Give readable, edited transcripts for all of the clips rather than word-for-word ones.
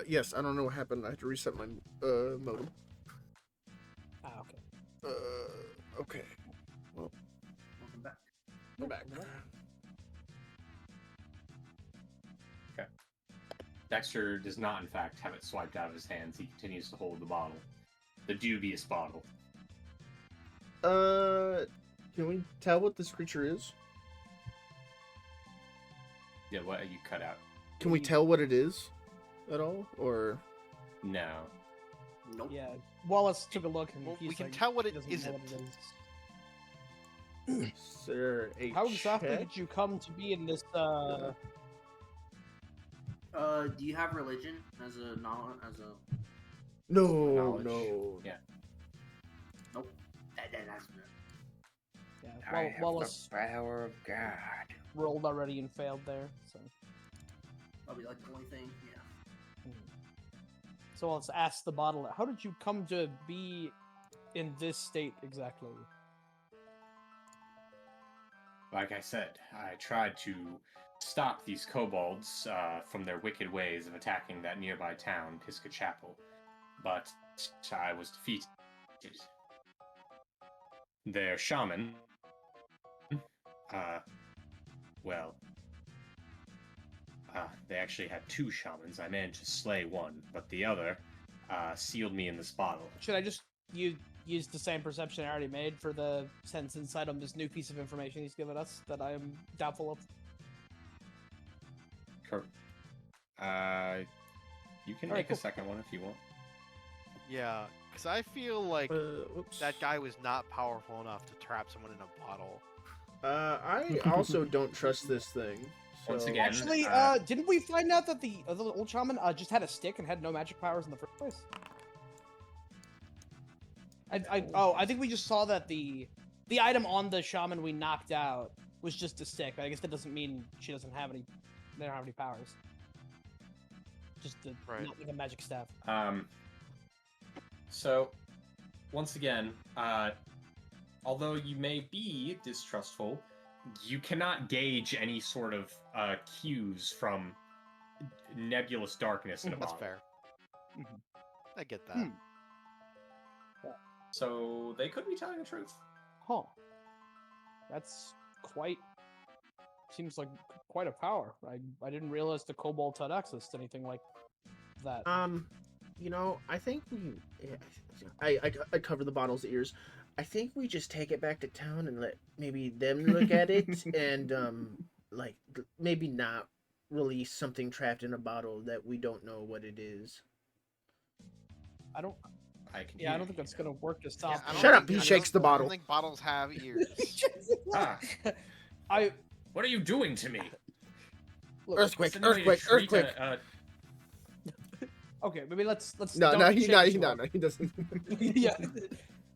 Yes, I don't know what happened. I had to reset my modem. Ah, okay. Okay. Well, Welcome back. I'm back. Okay. Dexter does not, in fact, have it swiped out of his hands. He continues to hold the bottle. The dubious bottle. Can we tell what this creature is? Yeah, what you cut out? Can we tell what it is at all, or No. Nope. Yeah, Wallace took a look and Well, he's we can like, tell what it doesn't know isn't. what it is. is there a How exactly check? did you come to be in this? Do you have religion as a No, Knowledge. no. Yeah. Nope. That's Yeah, I have Wallace the power of God. rolled already and failed there. So, probably like the only thing. Yeah. so Wallace asked the bottle, "How did you come to be in this state exactly?" Like I said, I tried to stop these kobolds from their wicked ways of attacking that nearby town, Pisca Chapel, but I was defeated. Their shaman, well, they actually had two shamans. I managed to slay one, but the other sealed me in this bottle. Should I just use the same perception I already made for the sense insight on this new piece of information he's given us that I am doubtful of? You can All right, make cool. a second one if you want. Yeah, because I feel like Whoops. that guy was not powerful enough to trap someone in a bottle. I also don't trust this thing. So... Once again, Actually, didn't we find out that the old shaman just had a stick and had no magic powers in the first place? I think we just saw that the item on the shaman we knocked out was just a stick. I guess that doesn't mean she doesn't have any. They don't have any powers. Just Right. not like a magic staff. So, once again, although you may be distrustful, you cannot gauge any sort of cues from nebulous darkness in a That's bottle. fair. Mhm. I get that. Hmm. So they could be telling the truth. Huh. That's quite. Seems like quite a power. I didn't realize the kobolds had access to anything like that. You know, I think we. I cover the bottle's ears. I think we just take it back to town and let maybe them look at it and like maybe not release something trapped in a bottle that we don't know what it is. I don't. I can. Yeah, I don't think that's gonna work to stop. I don't Shut up, think- he I shakes the don't- bottle. I don't think bottles have ears. Ah, I what are you doing to me? look. Earthquake! That's another way to Earthquake! treat Earthquake! Okay, maybe let's. No, don't no, he shake no, too he no, hard. no, he doesn't. Yeah.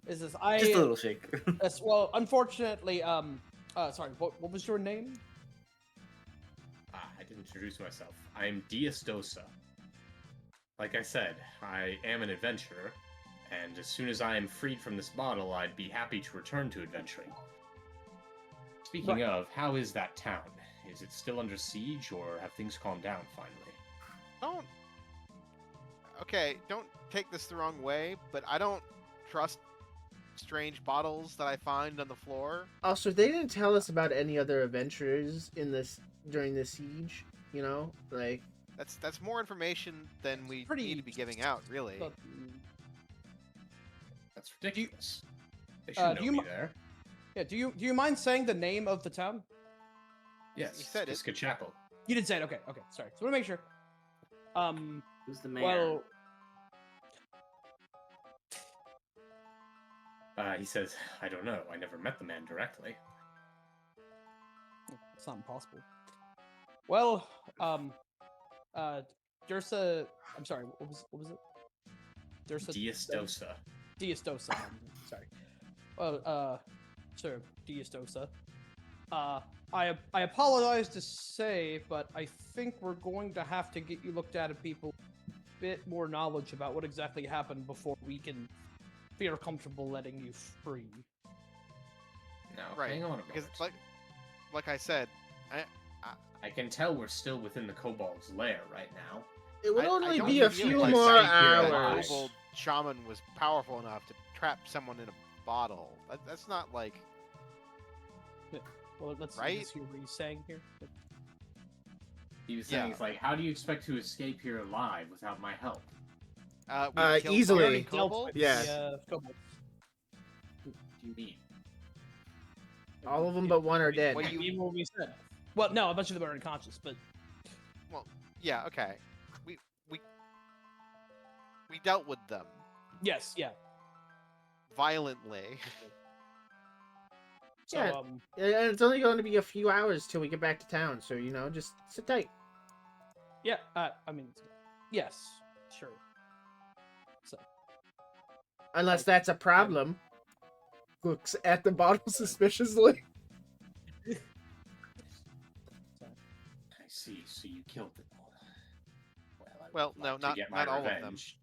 Is this I? Just a little shake. Yes, well, unfortunately, sorry. What was your name? I didn't introduce myself. I am Diastosa. Like I said, I am an adventurer, and as soon as I am freed from this bottle, I'd be happy to return to adventuring. Speaking Right. of, how is that town? Is it still under siege, or have things calmed down finally? Don't. Okay, don't take this the wrong way, but I don't trust strange bottles that I find on the floor. Also, they didn't tell us about any other adventures in this during the siege. You know, like That's more information than we Pretty- need to be giving out, really. But, That's ridiculous. They do should know you me mi- there. yeah. Do you mind saying the name of the town? Yes, You said it. Pisca Chapel. You did say it. Okay. Okay. Sorry. So I want to make sure. Who's the mayor? Well, He says, I don't know. I never met the man directly. it's not impossible. Well, Dursa. I'm sorry. What was it? Dursa. Diastosa. Diastosa. Sorry. Well, Sir Diastosa. I apologize to say, but I think we're going to have to get you looked at people a bit more knowledge about what exactly happened before we can feel comfortable letting you free. Now, Right, hang on a because moment. like I said, I can tell we're still within the kobold's lair right now. It would I only don't be a feel few like more escape here that hours. kobold shaman was powerful enough to trap someone in a bottle. That's not like Well, let's Right? hear what he's saying here. He was saying, Yeah. it's like, how do you expect to escape here alive without my help? we killed Easily. so Already many dealt kobolds. with Yeah. the kobolds. What do you mean? All of them but one are dead. Well, Even what we said. Well, no, a bunch of them are unconscious, but Yeah. Okay. We we dealt with them yes, yeah. violently. So, Yeah. And it's only going to be a few hours till we get back to town, so just sit tight. yeah. I mean, yes, sure. So, Unless that's a problem. Looks at the bottle suspiciously. so I see. So you killed them all. I Well, would no, like to not- get not my all of them. revenge.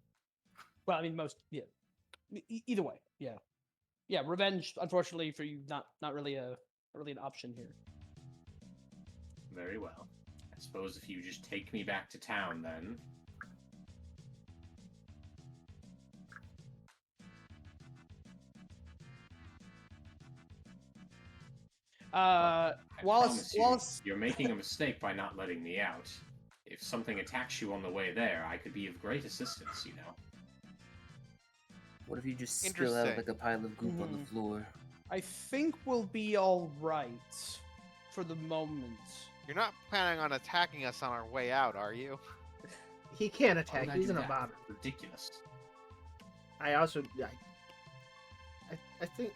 well, I mean, most, yeah. Either way, yeah, yeah. Revenge, unfortunately for you, not really an option here. Very well. I suppose if you just take me back to town, then. I promise you, Wallace. you're making a mistake by not letting me out. If something attacks you on the way there, I could be of great assistance, you know. What if you just spill out like a pile of goop on the floor? I think we'll be all right for the moment. You're not planning on attacking us on our way out, are you? He can't Why attack. would I He's do in a that? bottle. Ridiculous. I also. I think.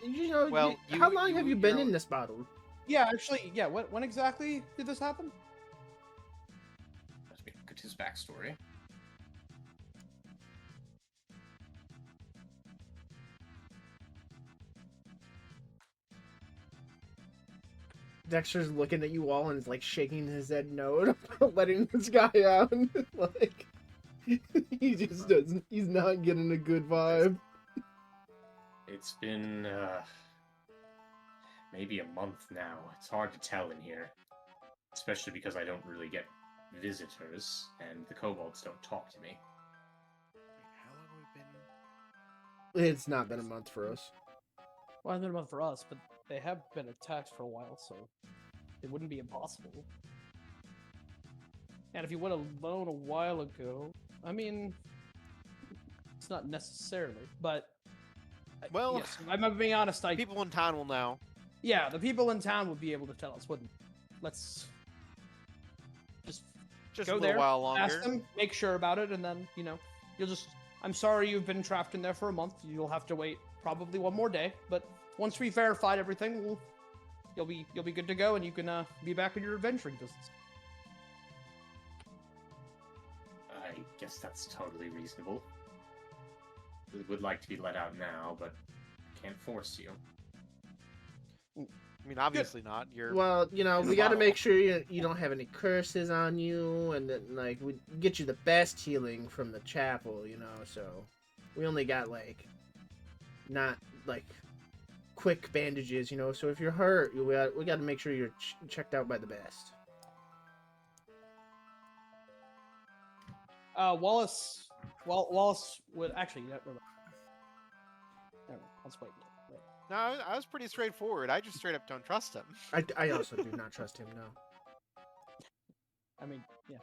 Well, how long have you been in this bottle? Yeah, actually, yeah. When exactly did this happen? Let me look at his backstory. Dexter's looking at you all and is like shaking his head no to letting this guy out. Like he just doesn't. He's not getting a good vibe. It's been maybe a month now. It's hard to tell in here, especially because I don't really get visitors, and the kobolds don't talk to me. How long have we been? It's not been a month for us. Well, it's been a month for us, but they have been attacked for a while, so it wouldn't be impossible. And if you went alone a while ago, I mean, it's not necessarily, but Well, yes, I'm being honest. people in town will know. Yeah, the people in town would be able to tell us, wouldn't? Let's just Just go a little there, while longer. ask them, make sure about it, and then you'll just. I'm sorry you've been trapped in there for a month. You'll have to wait probably one more day, but once we verified everything, you'll be good to go, and you can be back in your adventuring business. I guess that's totally reasonable. Would like to be let out now, but I can't force you. I mean, obviously not. You're Well, in a we got to bottle. make sure you don't have any curses on you, and that we get you the best healing from the chapel. So we only got not quick bandages. So if you're hurt, we got to make sure you're checked out by the best. Wallace would actually. Never mind. Let's wait. No, I was pretty straightforward. I just straight up don't trust him. I also do not trust him. No. I mean, yeah,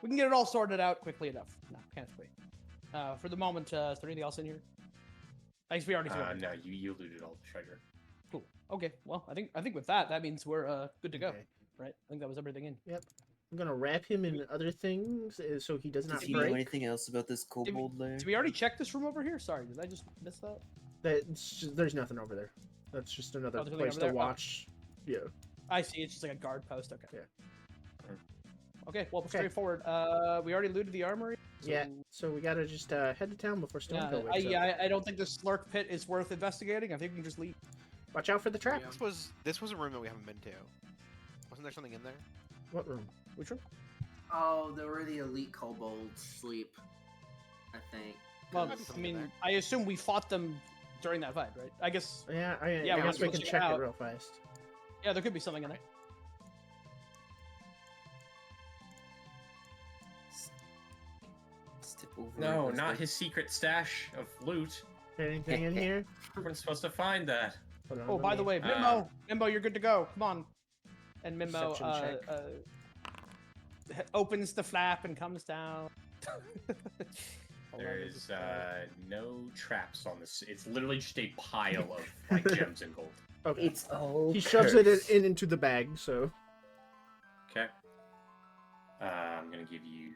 we can get it all sorted out quickly enough. No, can't wait. For the moment, is there anything else in here? I guess we already. No, you looted all the treasure. Cool. Okay. Well, I think with that means we're good to go, Okay. right? I think that was everything in. I'm gonna wrap him in other things so he does not Does he know break. anything else about this kobold lair? Did we already check this room over here? Sorry, did I just miss that? There's nothing over there. That's just another Oh, there's nothing place over to there? Oh. watch. Yeah. I see. It's just like a guard post. Okay. Yeah. Okay. Well, Okay. straightforward. We already looted the armory. So, Yeah. So we gotta just head to town before Stonehill wakes up. I don't think the slurk pit is worth investigating. I think we can just leave. Watch out for the trap. Yeah. This was a room that we haven't been to. Wasn't there something in there? What room? Which room? Oh, there were the elite kobolds sleep. I think. Well, might be I something in mean, there. I assume we fought them during that fight, right? I guess. Yeah. Yeah, I we guess we will can check it check it out. real fast. Yeah, there could be something in there. just tip over. No, and not start- his secret stash of loot. Anything in here? We weren't supposed to find that. Hold on, Oh, let by the me- way, Mimbo, you're good to go. Come on. And Mimbo Perception check. opens the flap and comes down. There's no traps on this. It's literally just a pile of like gems and gold. Okay. It's all. He shoves it cursed. into the bag, so. Okay. I'm gonna give you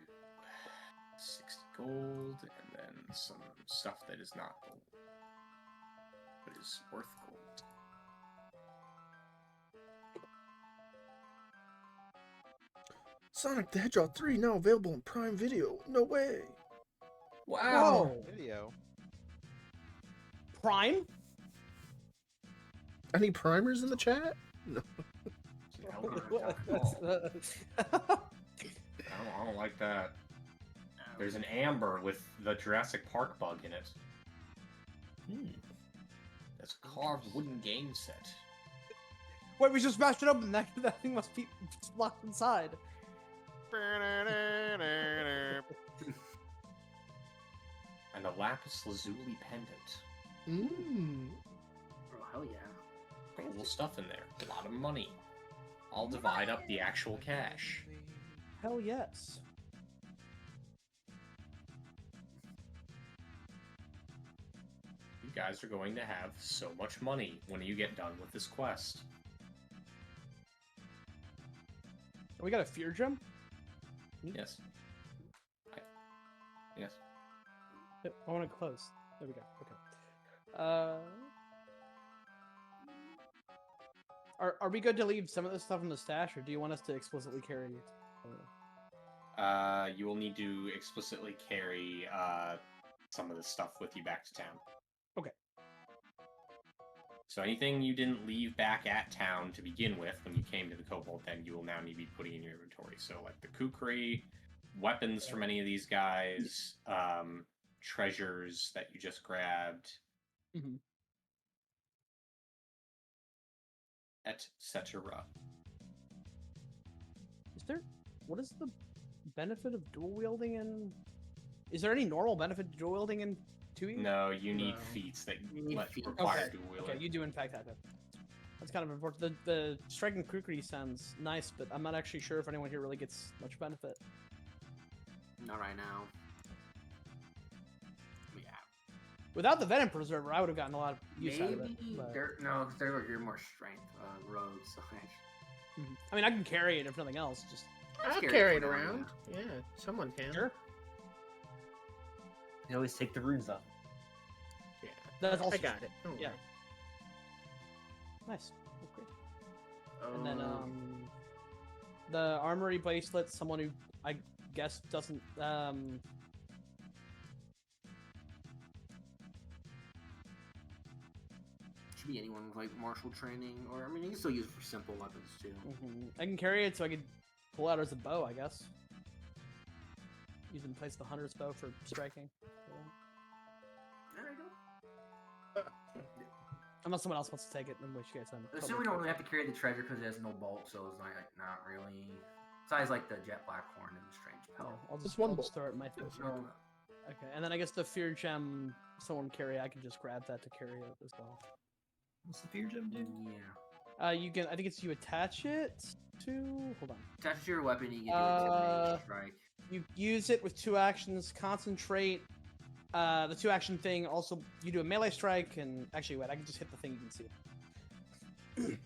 60 gold and then some stuff that is not gold, but is worth gold. Sonic the Hedgehog 3 now available in Prime Video. No way. Wow. Whoa. Video. Prime? Any primers in the chat? No. I don't like that. There's an amber with the Jurassic Park bug in it. That's a carved wooden game set. Wait, we just smashed it open. That thing must be locked inside. And a lapis lazuli pendant. Mmm. Oh, hell yeah. Cool stuff in there. A lot of money. I'll divide up the actual cash. Hell yes. You guys are going to have so much money when you get done with this quest. We got a fear gem? Yes. Yes. Yep, I want to close. There we go. Okay. Are we good to leave some of this stuff in the stash, or do you want us to explicitly carry it? You will need to explicitly carry some of the stuff with you back to town. Okay. So anything you didn't leave back at town to begin with when you came to the Kobold, then you will now need to be putting in your inventory. So like the kukri, weapons from any of these guys, treasures that you just grabbed, Mm-hmm. etc. What is the benefit of dual wielding in? Is there any normal benefit to dual wielding in 2E? No, you need No. feats that You need feats. require Okay. dual wielding. Okay, you do in fact have it. That's kind of important. The striking kukri sounds nice, but I'm not actually sure if anyone here really gets much benefit. Not right now. Yeah. Without the venom preserver, I would have gotten a lot of use out of it. Maybe but- you're more strength rogues. So Mhm. I mean, I can carry it if nothing else. Just I'll Scary carry it for now, around. Yeah, someone can. sure. You always take the runes off. Yeah. That's also I got it. Don't Yeah. worry. Nice. Okay. And then the armory bracelet. Someone who I guess doesn't should be anyone with like martial training, or I mean, you can still use it for simple weapons too. I can carry it so I could pull out as a bow, I guess. Use it in place of the hunter's bow for striking. There you go. Unless someone else wants to take it, in which case I'm. Assume we don't really have to carry the treasure because it has no bolt, so it's not really. Besides, like the jet black-horn and strange Yeah, pelt. I'll just, one I'll bolt. just throw it in my thing. No, Okay, and then I guess the fear gem someone carry, I can just grab that to carry it as well. What's the fear gem do? yeah. You can. I think it's you attach it to. Hold on. Attach it to your weapon, you can do intimidation strike. You use it with 2 actions. Concentrate. The 2 action thing also you do a melee strike and actually wait. I can just hit the thing. You can see it.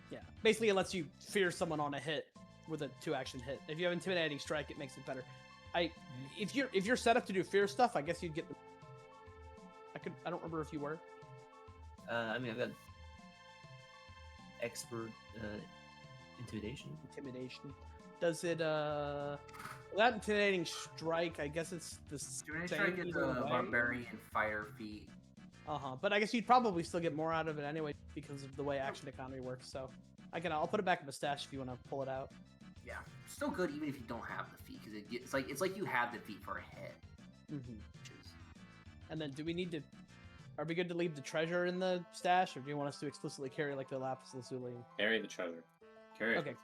Yeah. Basically, it lets you fear someone on a hit with a 2 action hit. If you have intimidating strike, it makes it better. If you're set up to do fear stuff, I guess you'd get. I don't remember if you were. I mean, I've got expert intimidation. Intimidation. Does it without intimidating strike? I guess it's the Intimidation same. strike gets either the way. barbarian fire feat. But I guess you'd probably still get more out of it anyway because of the way action economy works. So I'll put it back in the stash if you want to pull it out. Yeah, still good even if you don't have the feat because it's like you have the feat for a hit. Mm-hmm. Which is And then are we good to leave the treasure in the stash, or do you want us to explicitly carry like the lapis lazuli? Carry the treasure. Carry it Okay. with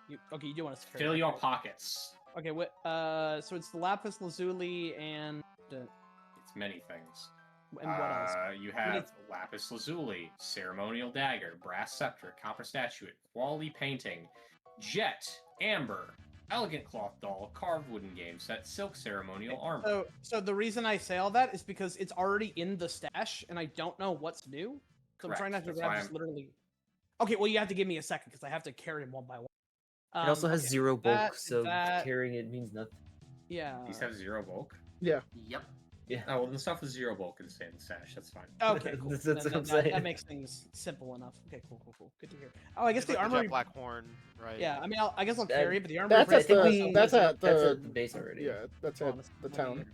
you. You do want us to carry Fill it. your pockets. Okay, what? So it's the lapis lazuli and It's many things. what else? You have lapis lazuli, ceremonial dagger, brass scepter, copper statuette, quality painting, jet, amber, elegant cloth doll, carved wooden game set, silk ceremonial armor. So the reason I say all that is because it's already in the stash, and I don't know what's new. So I'm trying not to That's grab why just literally. Okay, well you have to give me a second because I have to carry them one by one. It also has Okay, 0 bulk, that- so that- carrying it means nothing. Yeah. These have 0 bulk. Yeah. Yep. Yeah. Oh, well, the stuff with 0 bulk can stay in the stash. That's fine. Okay, cool. That's Then what I'm that saying. makes things simple enough. Okay, cool. Good to hear. Oh, I guess It's the like armory. jet black horn, right? Yeah, I mean, I guess I'll That- carry it, but the armory. That's I at think the. we- That's at That's the. at the base already. Yeah, that's Hold at on, the let town. me-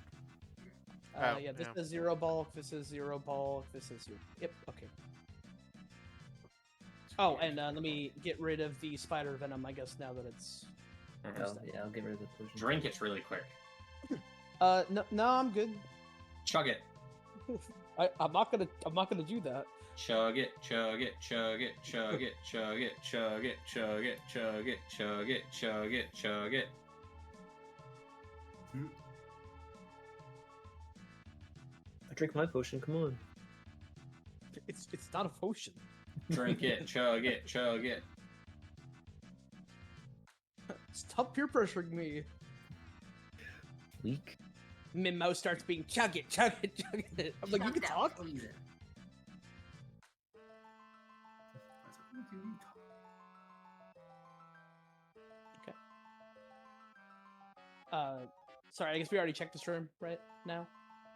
Oh, yeah, this yeah. is 0 bulk. This is 0 bulk. This is 0. Yep. Okay. Oh, and let me get rid of the spider venom. I guess now that it's. Mhm. Oh, yeah, I'll get rid of the potion. Drink it really quick. No, I'm good. Chug it. I'm not gonna do that. Chug it, chug it, chug it, chug it, chug it, chug it, chug it, chug it, chug it, chug it, chug it. I drink my potion, come on. It's not a potion. Drink it, chug it, chug it. Stop peer pressuring me. Weak. Mimo starts being chug it, chug it, chug it. I'm like, you can talk. Sorry, I guess we already checked this room right now.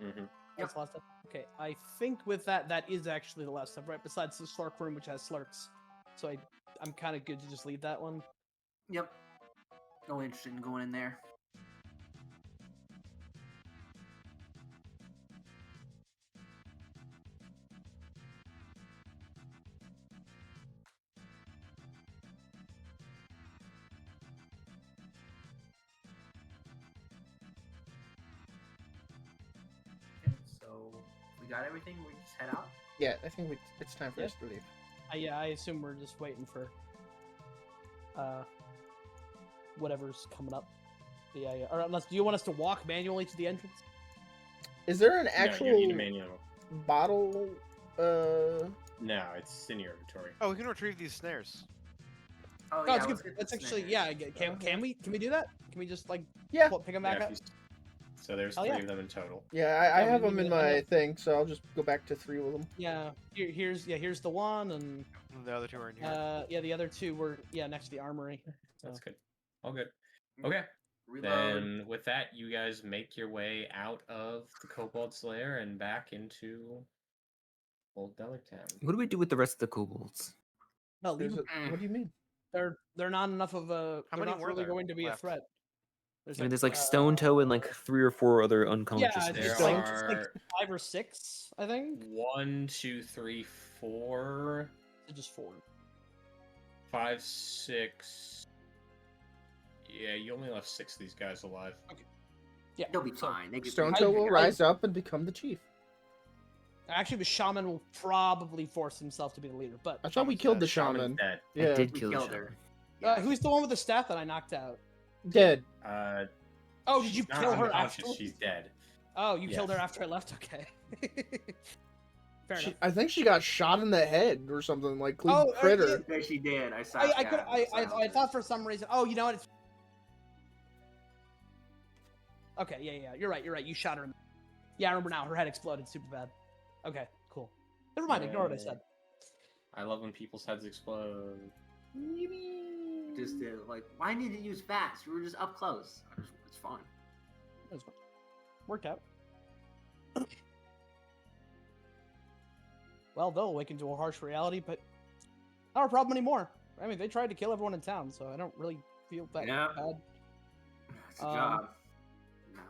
Mm-hmm. That's the last stuff. Okay, I think with that is actually the last stuff, right? Besides the slurk room, which has slurks. So I'm kind of good to just leave that one. Yep. No interest in going in there. Okay, so we got everything. We just head out. Yeah, I think it's time for us to leave. Yeah, I assume we're just waiting for whatever's coming up. Yeah. Or unless, do you want us to walk manually to the entrance? Is there an No, actual you need a manual. bottle? No, it's in your inventory. Oh, we can retrieve these snares. Oh, Oh, yeah. it's good. let's get That's this actually thing. yeah. Can we do that? Can we just like Yeah. pick them back Yeah, up? if you- So there's Oh, 3 yeah. of them in total. Yeah, I Yeah, have we them need in to- my thing, so I'll just go back to 3 with them. Yeah. Here's the one, and And the other two are in here. yeah, the other two were next to the armory. That's good. All good. Okay. Reload. Then with that, you guys make your way out of the Kobold's lair and back into Old Dellertown. What do we do with the rest of the kobolds? No, leave There's them. a, what do you mean? They're not enough of a. How they're many not were really there going to be left? a threat. I mean, there's like Stone Toe and like 3 or 4 other unconscious Yeah, There just snares. like, just like are 5 or 6, I think. 1, 2, 3, 4, So just 4. 5, 6. Yeah, you only left 6 of these guys alive. Yeah, They'll be so- fine. They Stone I- Toe will I- rise up and become the chief. Actually, the shaman will probably force himself to be the leader. But I thought we killed the Shaman's shaman. dead. I Yeah, did We kill the killed shaman. her. Yeah. who's the one with the staff that I knocked out? dead. Oh, did you she's not kill her unconscious, after? She's dead. Oh, you killed her Yes. after I left. Okay. Fair She, enough. I think she got shot in the head or something like Cleve Oh, Critter. Yeah, she did. I saw. I could. I thought for some reason. Oh, you know what? It's... Okay. Yeah. You're right. You shot her. Yeah, I remember now. Her head exploded super bad. Okay. Cool. Never mind. Ignore what I said. I love when people's heads explode. Just like, why did you use fast? We were just up close. It's fun. That was fun. Worked out. Well, they'll awaken to a harsh reality, but not our problem anymore. I mean, they tried to kill everyone in town, so I don't really feel that Yeah. bad. It's a job. No.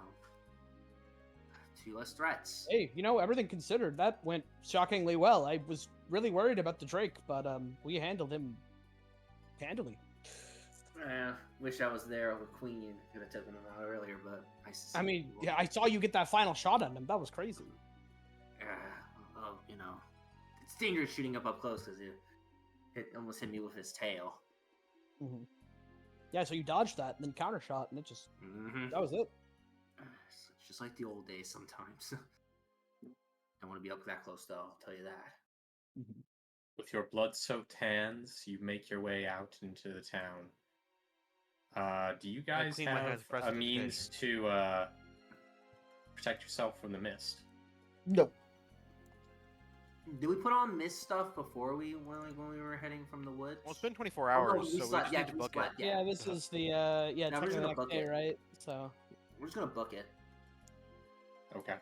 2 less threats. Hey, everything considered, that went shockingly well. I was really worried about the Drake, but we handled him handily. Wish I was there with Queen. Could have taken him out earlier, but I mean, yeah, I saw you get that final shot on him. That was crazy. It's dangerous shooting up close because it almost hit me with his tail. Mm-hmm. Yeah, so you dodged that, and then counter shot, and it just Mm-hmm. that was it. It's just like the old days sometimes. Don't want to be up that close though, I'll tell you that. With your blood-soaked hands, you make your way out into the town. Do you guys clean my have hands, a prestidigitation. means to protect yourself from the mist? No. Did we put on mist stuff before when we were heading from the woods? Well, it's been 24 Oh, no, hours, so we slept. just Yeah, need to we book slept. it. Yeah, this is the we're just technically gonna the next book day, it. right? So We're just gonna book it. Okay.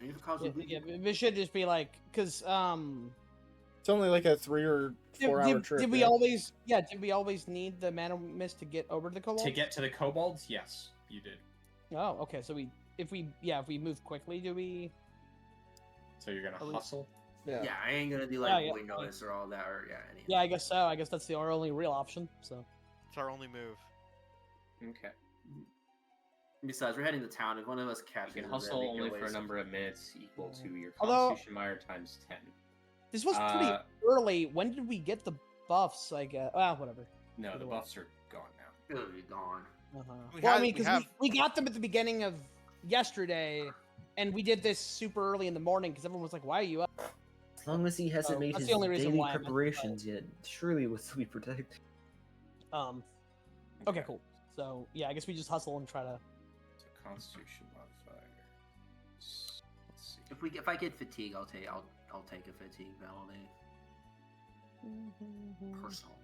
And if it causes yeah, it should just be like because It's only like a 3 or 4 hour trip. did we yeah? always need the mana mist to get over to the kobolds? To get to the kobolds, yes, you did. Oh, okay. So if we move quickly, do we? So you're gonna Are we- hustle. Yeah. Yeah, I ain't gonna do Yeah, like yeah, boy yeah. notice or all that or any. Yeah, I guess so. I guess that's our only real option. So It's our only move. Okay. Besides, we're heading to town. If one of us catches You can it, hustle we only for a always- number of minutes equal to your Although- Constitution Mire times 10. this was pretty early. When did we get the buffs? I guess. Well, whatever. No, the Either way. buffs are gone now. It'll be gone. Uh-huh. We Well, I have- mean, we because have- we got them at the beginning of yesterday, and we did this super early in the morning because everyone was like, "Why are you up?" As long as he hasn't Oh, made that's his the only reason daily why I meant to preparations yet, surely we'll still be protected. Okay, cool. So yeah, I guess we just hustle and try to. So Constitution modifier. Let's see. If I get fatigue, I'll take a fatigue penalty. Personal.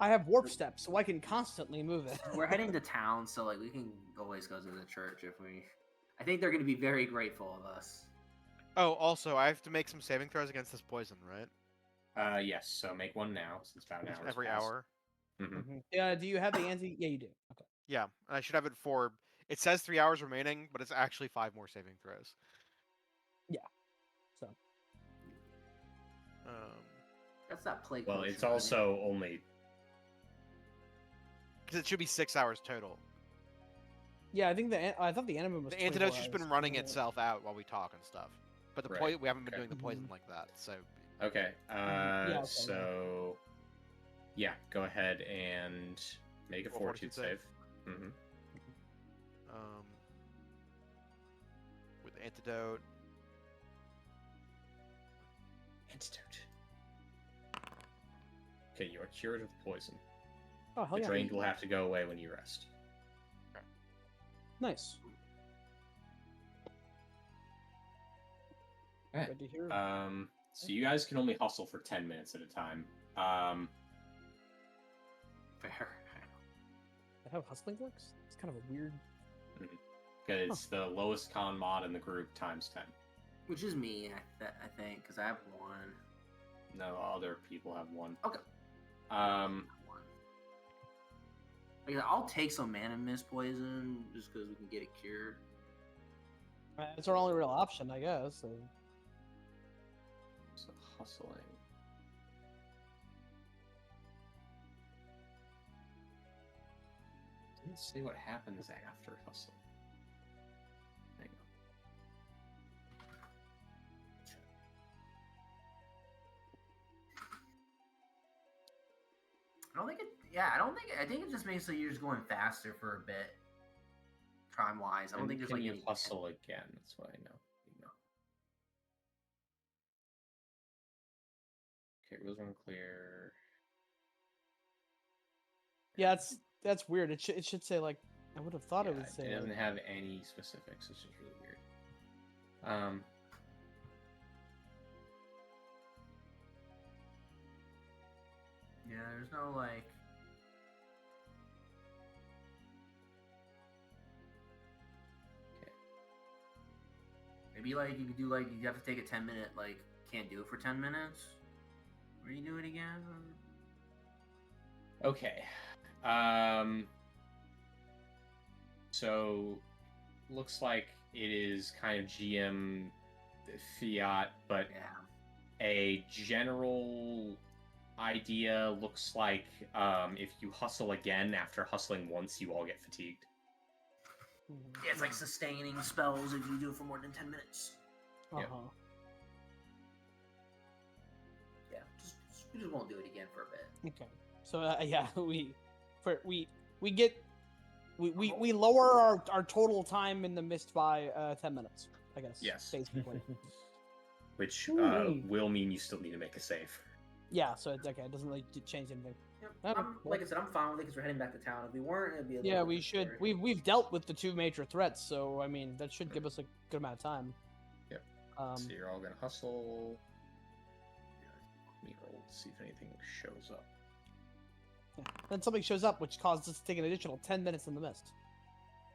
I have warp steps, so I can constantly move it. We're heading to town, so like we can always go to the church if we. I think they're going to be very grateful of us. Oh, also, I have to make some saving throws against this poison, right? Yes. So make one now, since about an hour. Every hour. Mm-hmm. Yeah. Do you have the anti? Yeah, you do. Okay. Yeah, and I should have it for. It says 3 hours remaining, but it's actually 5 more saving throws. So That's that plague. Well, potion, it's right? also only. because it should be 6 hours total. yeah, I think I thought the enemy was. The antidote's 24 just been hours. running Yeah. itself out while we talk and stuff. But the Right, we haven't been okay. doing the poison Mhm. like that, so Okay. Yeah, okay, So. Yeah, go ahead and make a Roll fortitude fortitude save. Mm-hmm. with antidote. Antidote. Okay, you are cured of poison. Oh hell The yeah! drain will have to go away when you rest. Nice. Okay. Good to hear. So you guys can only hustle for 10 minutes at a time. Fair. That how hustling works? It's kind of a weird. Because it's the lowest con mod in the group times 10. Which is me, I think, because I have one. No, other people have one. Okay. Um, One. Like, I'll take some mana mist poison just because we can get it cured. It's our only real option, I guess. So. so hustling. Didn't say what happens after hustle. Hang on. I don't think it. Yeah, I don't think. I think it just makes so you're just going faster for a bit. Time wise, I don't And think there's can like you any hustle again? That's what I know. You know. Okay, rules are clear. Yeah, that's weird. It should say like I would have thought it would say. It doesn't like- have any specifics, which is really weird. Yeah, there's no like. Okay. Maybe like you could do like you have to take a 10-minute like can't do it for 10 minutes. Redo it again. Okay. So looks like it is kind of GM fiat, but Yeah. a general idea looks like if you hustle again after hustling once, you all get fatigued. Mhm. Yeah, it's like sustaining spells if you do it for more than 10 minutes. Yep. Uh-huh. Yeah, we just won't do it again for a bit. Okay. So yeah, we get we lower our total time in the mist by 10 minutes, I guess. Yes. Basically. Which Ooh-wee. will mean you still need to make a save. Yeah, so it's okay. It doesn't really change anything. Yep. Okay, Like I said, I'm fine with it because we're heading back to town. If we weren't, it'd be a little Yeah, bit we different should. story. We've dealt with the 2 major threats, so I mean that should give us a good amount of time. Yep. Um, So you're all gonna hustle. Let me roll to see if anything shows up. yeah. Then something shows up, which causes us to take an additional 10 minutes in the mist,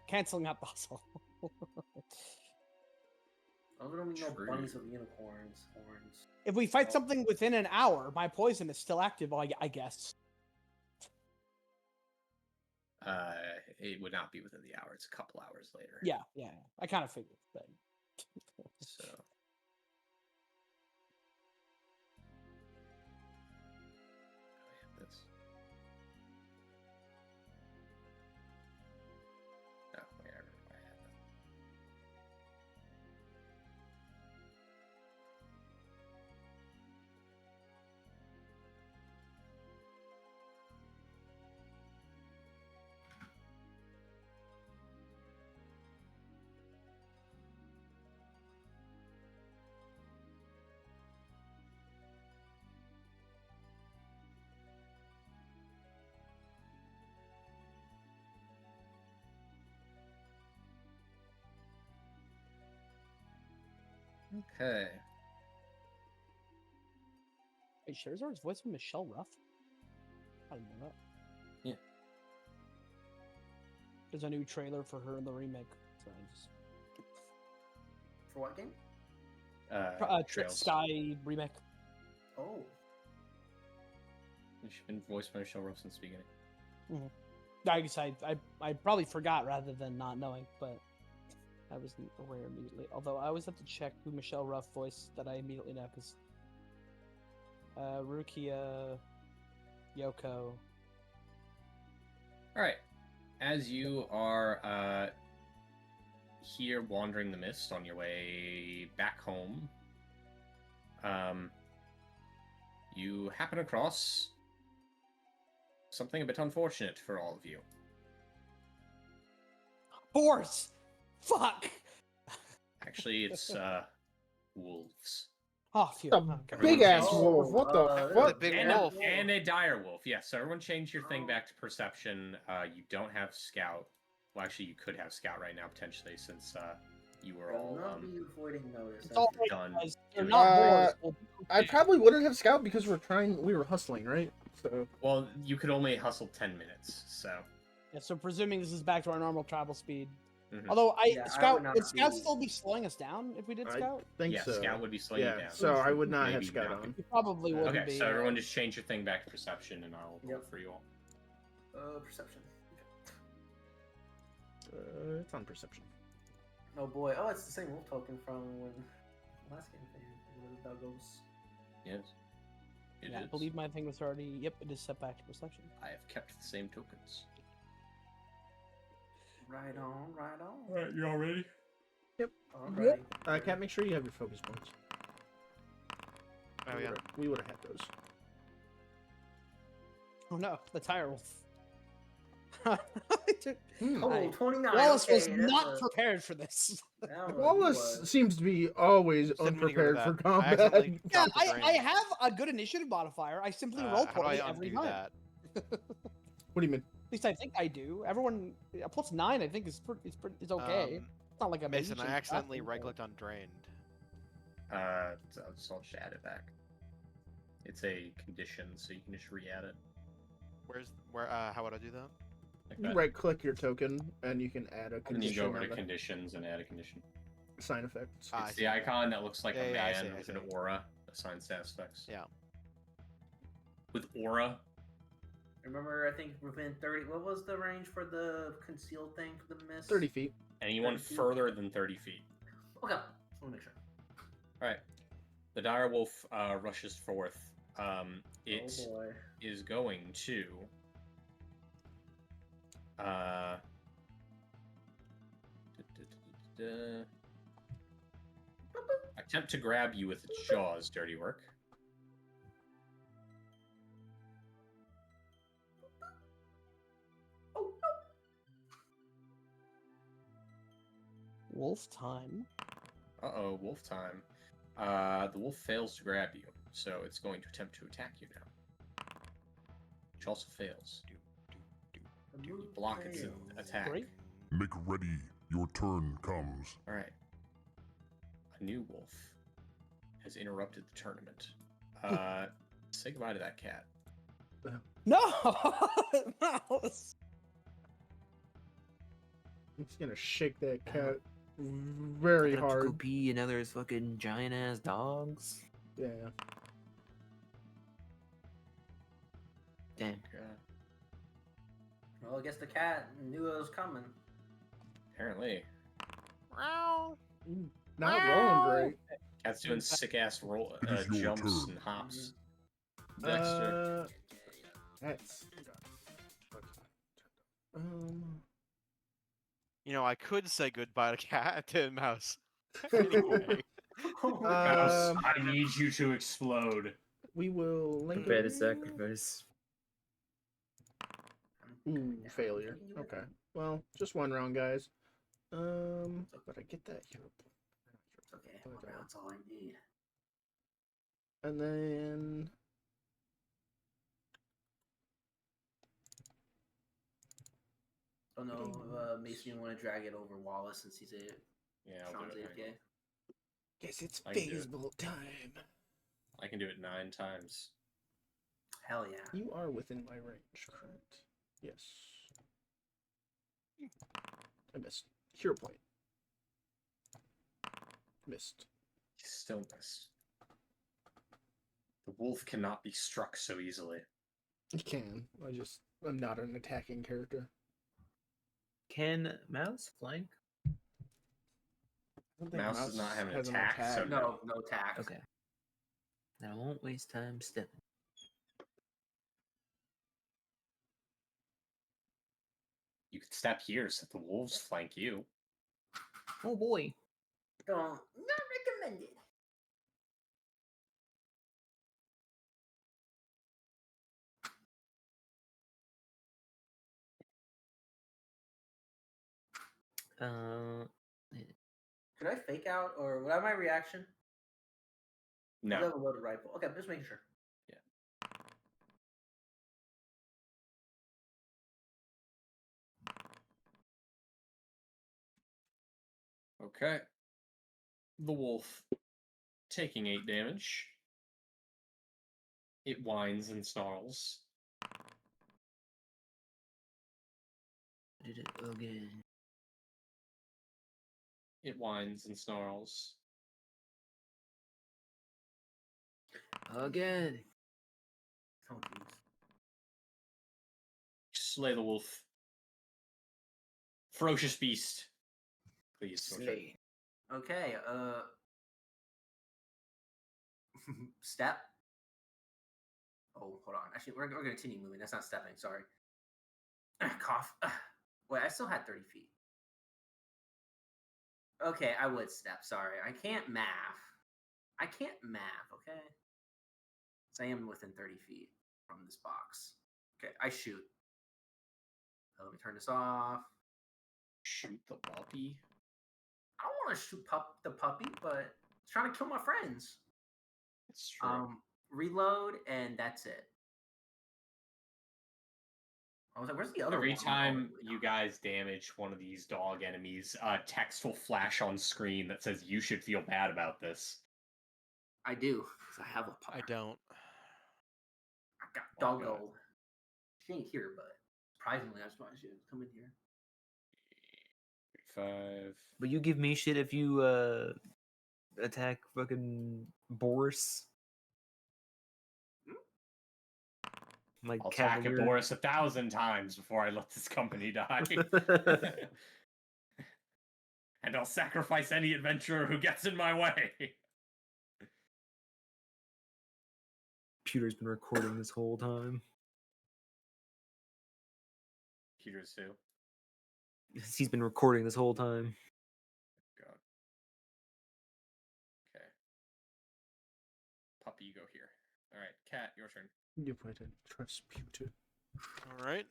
canceling out the hustle. Oh, there don't be no True. bunnies with unicorns horns. If we fight Oh. something within an hour, my poison is still active. I guess. It would not be within the hour. It's a couple hours later. Yeah. I kind of figured, but So. This. Oh, where I had that. Okay. wait, Charizard's voice from Michelle Ruff? I didn't know that. Yeah. There's a new trailer for her in the remake. So I just For what game? Trip Trails. Sky remake. Oh. She's been voiced by Michelle Ruff since the beginning. I guess I probably forgot rather than not knowing, but I wasn't aware immediately. Although I always have to check who Michelle Ruff voiced that I immediately know, because Rukia, Yoko. All right. As you are here wandering the mist on your way back home, you happen across something a bit unfortunate for all of you. Boars! Fuck! Actually, it's wolves. Oh, phew. A Okay. big ass Oh, wolf. What the there's a fuck? big And wolf. and a dire wolf. Yeah, so everyone change your thing back to perception. You don't have scout. Well, actually, you could have scout right now potentially, since you were Will all not be avoiding notice. It's That's all for right, done. guys. They're doing not it. boars. I probably wouldn't have scout because we were hustling, right? So Well, you could only hustle 10 minutes, so. Yeah, so presuming this is back to our normal travel speed. Mhm. Although Yeah, I Scout would would not Scout be- still be slowing us down if we did I Scout? think Yeah, so. scout would be slowing you Yeah, down. so I would not have Maybe scout not. on. It probably wouldn't Okay, be. so everyone just change your thing back to perception, and I'll roll Yep. for you all. Perception. It's on perception. Oh boy. Oh, it's the same wolf token from when last game thing. Where the dog goes. Yes. It Yeah, I is. believe my thing was already. Yep, it is set back to perception. I have kept the same tokens. Right on, right on. Alright, you all ready? Alrighty. Cat, make sure you have your focus points. Oh yeah. We would have had those. Oh no, the tire wolf. Oh, 29. Wallace okay, was that's not a- prepared for this. that one Wallace was- seems to be always Just didn't mean to go to unprepared for that. I combat. accidentally Yeah, dropped the I drain. have a good initiative modifier. I simply roll How do I poorly every undo time. that? What do you mean? At least I think I do. Everyone, a +9, I think is is okay. It's not like I'm Mason, I ancient accidentally crafting, but- right-clicked on drained. So I'll just add it back. It's a condition, so you can just re-add it. How would I do that? Like You that. right click your token and you can add a And you condition go over to on the conditions and add a condition. sign effects. Ah, I It's see. the icon that looks like Yeah, a yeah, I man see, I with see. an aura, assign status effects. Yeah. With aura, Remember, I think within 30. What was the range for the concealed thing for the mist? 30 feet. anyone 30 feet. further than 30 feet. Okay. Just want to make sure. Alright. The dire wolf rushes forth. It Oh boy. is going to attempt to grab you with its jaws. Dirty work. wolf time. Uh-oh, wolf time. The wolf fails to grab you, so it's going to attempt to attack you now. Which also fails. You block its attack. Great. Make ready. Your turn comes. Alright. A new wolf has interrupted the tournament. Say goodbye to that cat. No, mouse. I'm just gonna shake that cat very I got to go hard. pee, and now there's fucking giant ass dogs. Yeah. Damn. Okay. Well, I guess the cat knew it was coming. Apparently. Meow. Not rolling great. Cat's doing sick ass roll It is your jumps turn. and hops. Dexter. That's. You know, I could say goodbye to cat to mouse. Anyway, Mouse, Um, I need you to explode. we will link. Prepare to sacrifice. Ooh, failure. Okay. Well, just one round, guys. But I get that hero point. Okay, well, that's all I need. And then. Oh no, Mason, you want to drag it over Wallace since he's a Yeah, I'll Sean's do it. AFK? Guess it's I can do it. phaseball time. I can do it 9 times. Hell yeah. You are within my range, correct? Yes. I missed. Hero point. Missed. You still missed. The wolf cannot be struck so easily. You can. I'm not an attacking character. Can mouse flank? I don't think Mouse does not have an has attack, so No, no tax. Okay. Then I won't waste time stepping. You could step here so the wolves flank you. Oh boy. Don't. Not recommended. Could I fake out, or would I have my reaction? I No. have a loaded rifle. Okay, I'm just making sure. Okay. The wolf taking 8 damage. It whines and snarls. Did it again. It whines and snarls. Again. Oh, jeez. Slay the wolf. Ferocious beast. Please, Slay. Okay, step. Oh, hold on. Actually, we're going to continue moving. That's not stepping. Sorry. Cough. Wait, I still had 30 feet. Okay, I would step. Sorry. I can't math. Okay? So I am within 30 feet from this box. Okay, I shoot. Let me turn this off. Shoot the puppy. I don't want to shoot the puppy, but it's trying to kill my friends. It's true. Reload, and that's it. I was like, where's the other Every one? time you guys damage one of these dog enemies, text will flash on screen that says you should feel bad about this. I do, because I have a puppy. I don't. I got Oh, doggo. She ain't here, but surprisingly, that's why she come in here. 5. But you give me shit if you attack fucking Boris. My I'll attack a cavalier. Boris 1,000 times before I let this company die. And I'll sacrifice any adventurer who gets in my way. Computer's been recording this whole time. Peter's who? He's been recording this whole time. God. Okay. Puppy, you go here. Alright, Cat, your turn. You put in trust Putin. All right.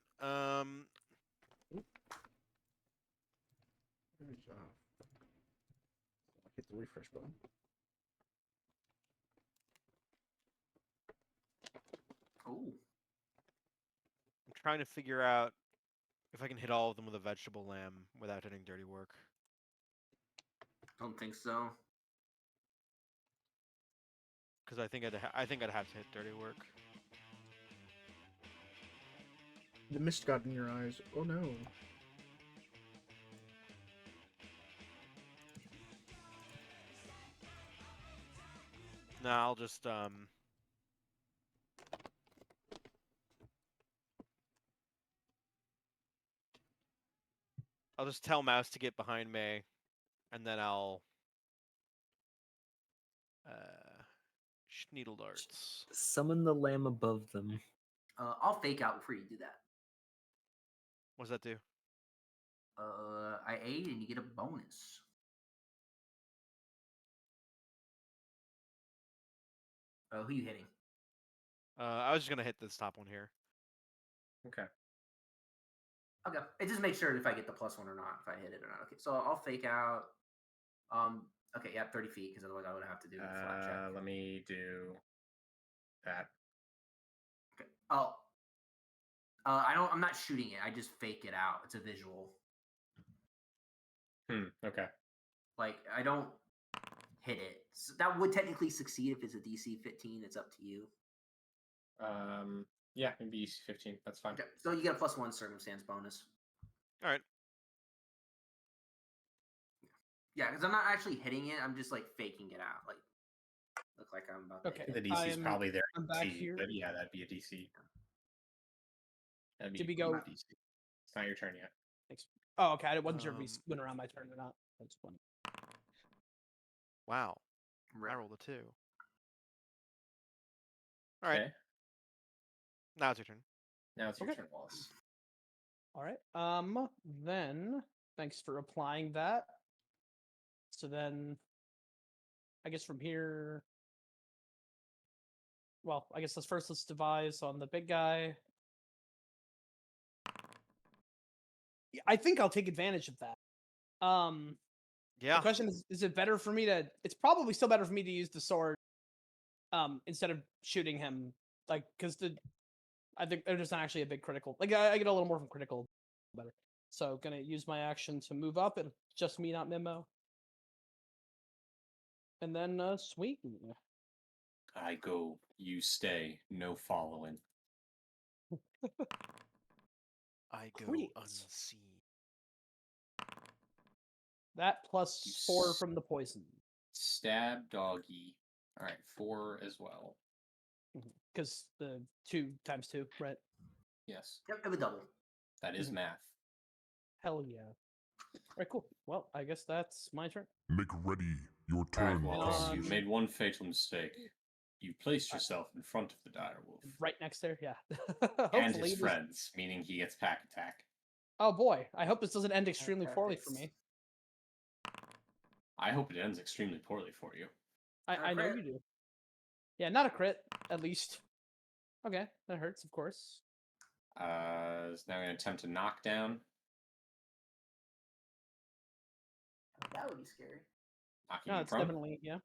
Hit the refresh button. Oh, I'm trying to figure out if I can hit all of them with a vegetable lamb without hitting dirty work. don't think so. Because I think I'd have to hit dirty work. The mist got in your eyes. Oh no. No, I'll just tell Mouse to get behind me, and then I'll Schneedle darts. Summon the lamb above them. I'll fake out before you do that. What does that do? I aid and you get a bonus. Who you hitting? I was just gonna hit this top one here. Okay. Okay. It just makes sure if I get the +1 or not, if I hit it or not. Okay, so I'll fake out. Okay, yeah, 30 feet, because otherwise I would have to do a flat check. Let me do that. Okay. I'm not shooting it. I just fake it out. It's a visual. Okay. Like, I don't hit it. So that would technically succeed if it's a DC 15. It's up to you. Yeah, maybe 15. That's fine. Okay, so you get a +1 circumstance bonus. All right. Yeah, because I'm not actually hitting it. I'm just like faking it out. Like, look like I'm about to Okay. hit The it. DC is probably there. I'm back DC, here. But yeah, that'd be a DC. That'd be Did we a go- DC. It's not your turn yet. Thanks. Oh, okay. I wasn't sure if we Um, went around my turn or not. That's funny. Wow. Right. I rolled a 2. All right. Okay. Now it's your turn. Now it's your Okay. turn, Wallace. All right. Then thanks for applying that. So then, I guess from here. Well, I guess let's devise on the big guy. Yeah, I think I'll take advantage of that. Yeah. The question is it better for me to? It's probably still better for me to use the sword, instead of shooting him, like, because I think they're just not actually a big critical. Like, I get a little more from critical, better. So gonna use my action to move up, and just me, not Mimo. And then swing. I go, you stay, no following. I go Great. unseen. That plus 4 from the poison, Stab doggy. All right, 4 as well. because the 2 times 2, right? Yes, Yep, have a double. that is Mhm. math. Hell yeah. All right, cool. Well, I guess that's my turn. Make ready. Your All right, turn Wallace, comes. you've made one fatal mistake. You placed yourself in front of the dire wolf Right next there, yeah. and Hopefully his this- friends, meaning he gets pack attack. Oh boy, I hope this doesn't end extremely poorly for me. I hope it ends extremely poorly for you. I know crit. you do. Yeah, not a crit, at least. Okay, that hurts, of course. Is now going to attempt to knock down. That would be scary. Knocking No, you it's prone. definitely, yeah.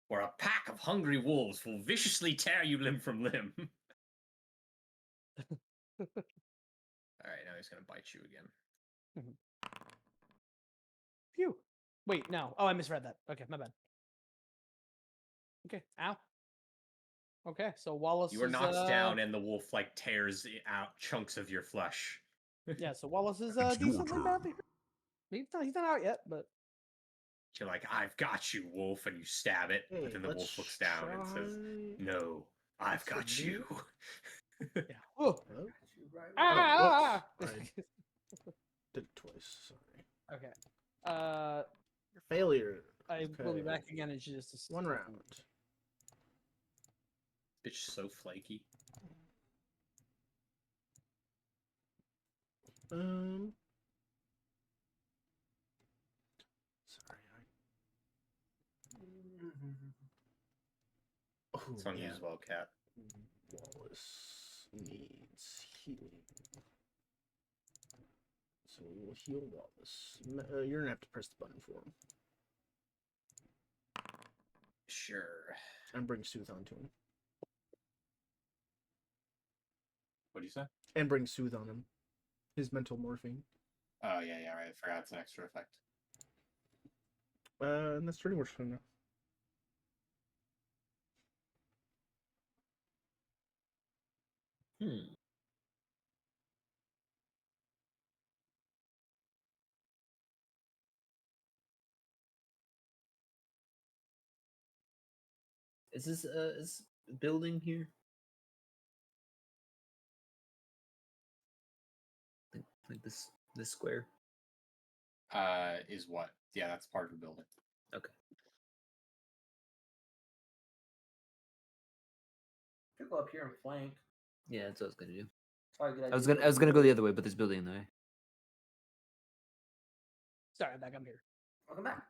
Where a pack of hungry wolves will viciously tear you limb from limb. Alright, now he's going to bite you again. Phew. Wait, no. Oh, I misread that. Okay, my bad. Okay, ow. Okay, so Wallace You are is, knocked down and the wolf like tears out chunks of your flesh. Yeah, so Wallace is It's your decently turn. badly hurt. He's not out yet, but You're like, I've got you, wolf, and you stab it, Hey, but then the wolf let's looks down and says, try- no, I've What's got the you. yeah. Whoa. Hello? Right. Ah! whoops. I did it twice. Sorry. Okay. Failure. I will be Okay. back again in just a One second. round. Bitch, so flaky. Sorry. Oh, This one yeah. as well, cat. Wallace needs healing. So So we'll heal Wallace. You're gonna have to press the button for him Sure. and bring Soothe onto him. What do you say? And bring Soothe on him. His mental morphine. Oh yeah, right. I forgot it's an extra effect. And that's pretty much fun now. Hmm. Is this is building here? Like this square? Is what? Yeah, that's part of the building. Okay. Could go up here and flank. Yeah, that's what I was gonna do. Probably a good I was idea gonna I was gonna go the other way, but there's building in the way. Sorry, I'm back. I'm here. Welcome back.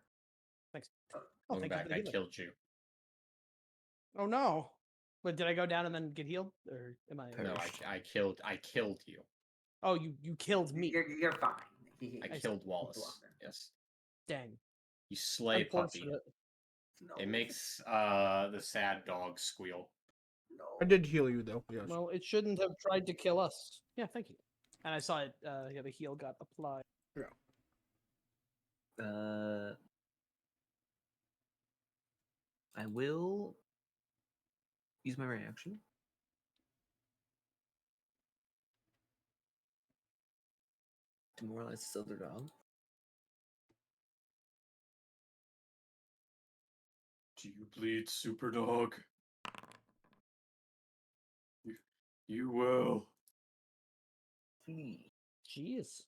Thanks. Oh, Oh, Going thank you back, for the I healing. killed you. Oh no! But did I go down and then get healed, or am I? No, Perished. I killed you. Oh, you killed me. You're fine. I I killed see. Wallace. Yes. Dang. You slay puppy. Unfortunate. No, It makes the sad dog squeal. no. I did heal you though. Yes. Well, it shouldn't have tried to kill us. Yeah, thank you. And I saw it. Yeah, the heal got applied. I will use my reaction. Demoralize this other dog. Do you bleed, super dog? You will. Jeez.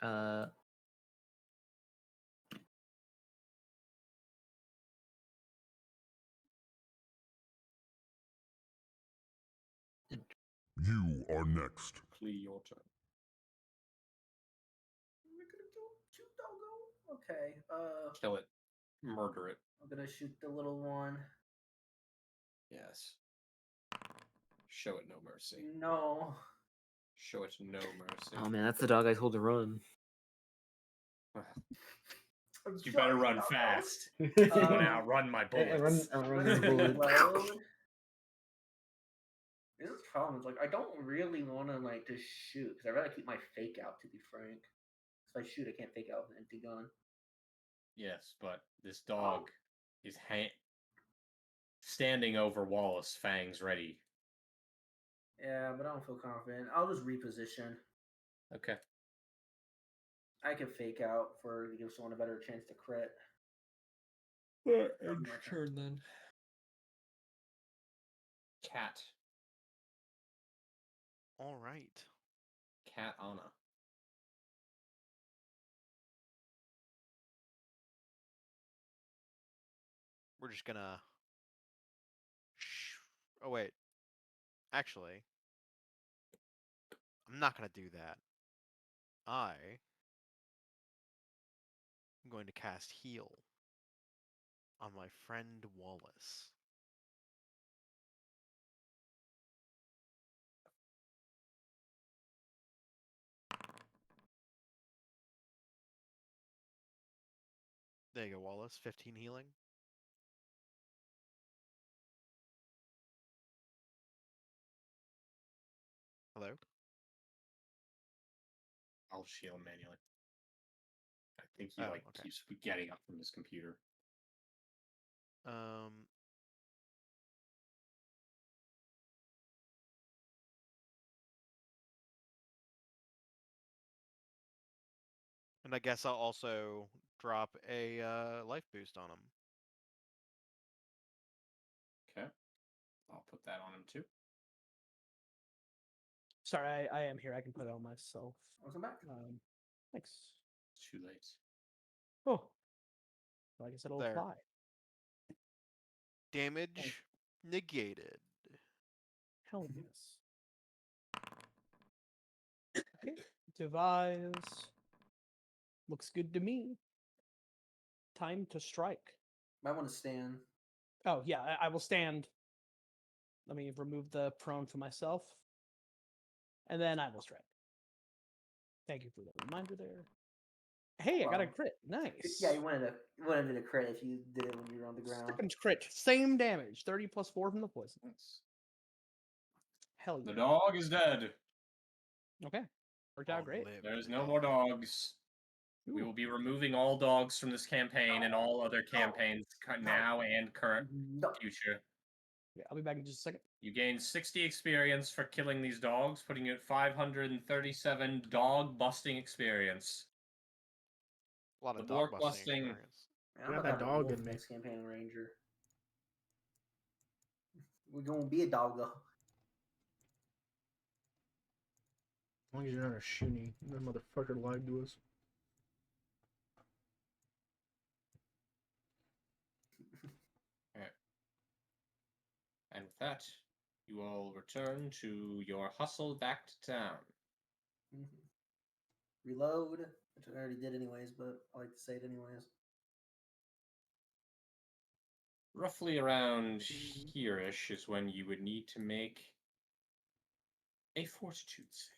Uh, You are next. Plea your turn. We're gonna shoot doggo. Okay. Kill it. Murder it. I'm gonna shoot the little one. Yes. Show it no mercy. No. Show it no mercy. oh man, that's the dog I told to run. I'm You better sorry, run doggo. fast. Um, You want to outrun my bullets. When it's reload. This is the problem. It's like I don't really want to like just shoot because I'd rather keep my fake out. To be frank, if I shoot, I can't fake out with an empty gun. Yes, but this dog is standing over Wallace, fangs ready. Yeah, but I don't feel confident. I'll just reposition. Okay. I can fake out to give someone a better chance to crit. End turn then. Cat. All right. Cat Anna. We're just gonna. Oh wait. Actually, I'm not gonna do that. I'm going to cast Heal on my friend Wallace. There you go, Wallace. 15 healing. Hello? I'll shield manually. I think he Oh, okay. Keeps getting up from his computer. And I guess I'll also drop a life boost on him. Okay. I'll put that on him too. Sorry, I am here. I can put it on myself. Welcome back. Thanks. Too late. Oh. Well, I guess it'll There. apply. Damage negated. Hell yes. Okay. Devise. Looks good to me. Time to strike. Might want to stand. Oh, yeah, I will stand. Let me remove the prone for myself. And then I will strike. Thank you for the reminder there. Hey, I got a Wow. crit. Nice. Yeah, you wanted to crit if you did it when you were on the ground. Second crit. Same damage. 30 plus 4 from the poison. Hell yeah. The dog is dead. Okay. Worked out Long great. live There's the no dog. more dogs. We Ooh. will be removing all dogs from this campaign and all other campaigns now and current No. future. Yeah, I'll be back in just a second. You gain 60 experience for killing these dogs, putting you at 537 dog busting experience. A lot of The dog bork busting busting. experience. I'm Got about that to have a dog wolf in me. next campaign ranger. We're gonna be a dog though. As long as you're not a shoonie. That motherfucker lied to us. And with that, you all return to your hustle back to town. Reload, which I already did anyways, but I like to say it anyways. Roughly around here-ish is when you would need to make a fortitude save.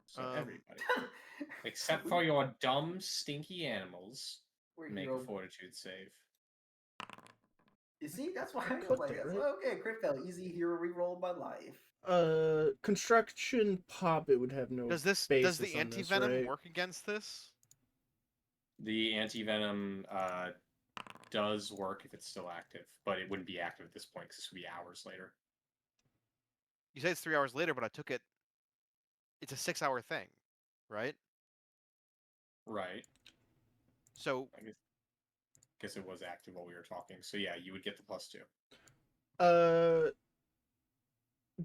So everybody, except for your dumb, stinky animals, We're make hero. a fortitude save. You see, that's why I'm Clicked like, it, that's right? why, okay, crit fail, easy hero reroll of my life. Construction pop. It would have no. Does basis the on this, anti-venom right? work against this? The anti-venom does work if it's still active, but it wouldn't be active at this point because this would be hours later. You say it's 3 hours later, but I took it. It's a 6-hour thing, right? Right. So I guess it was active while we were talking. So yeah, you would get the +2.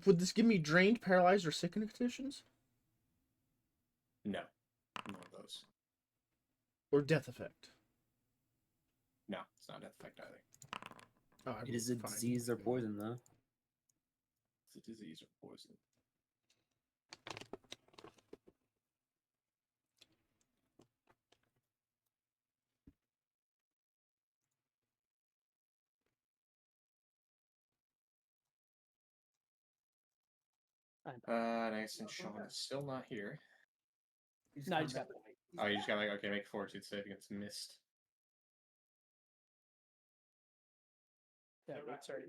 Would this give me drained, paralyzed, or sickened conditions? No. None of those. Or death effect? No, it's not death effect either. Oh, It is a fine. disease or poison, though. It's a disease or poison. Nice, and Sean is still not here. No, I just got Oh, you just got like, okay, make a fortitude save against mist. Yeah, sorry.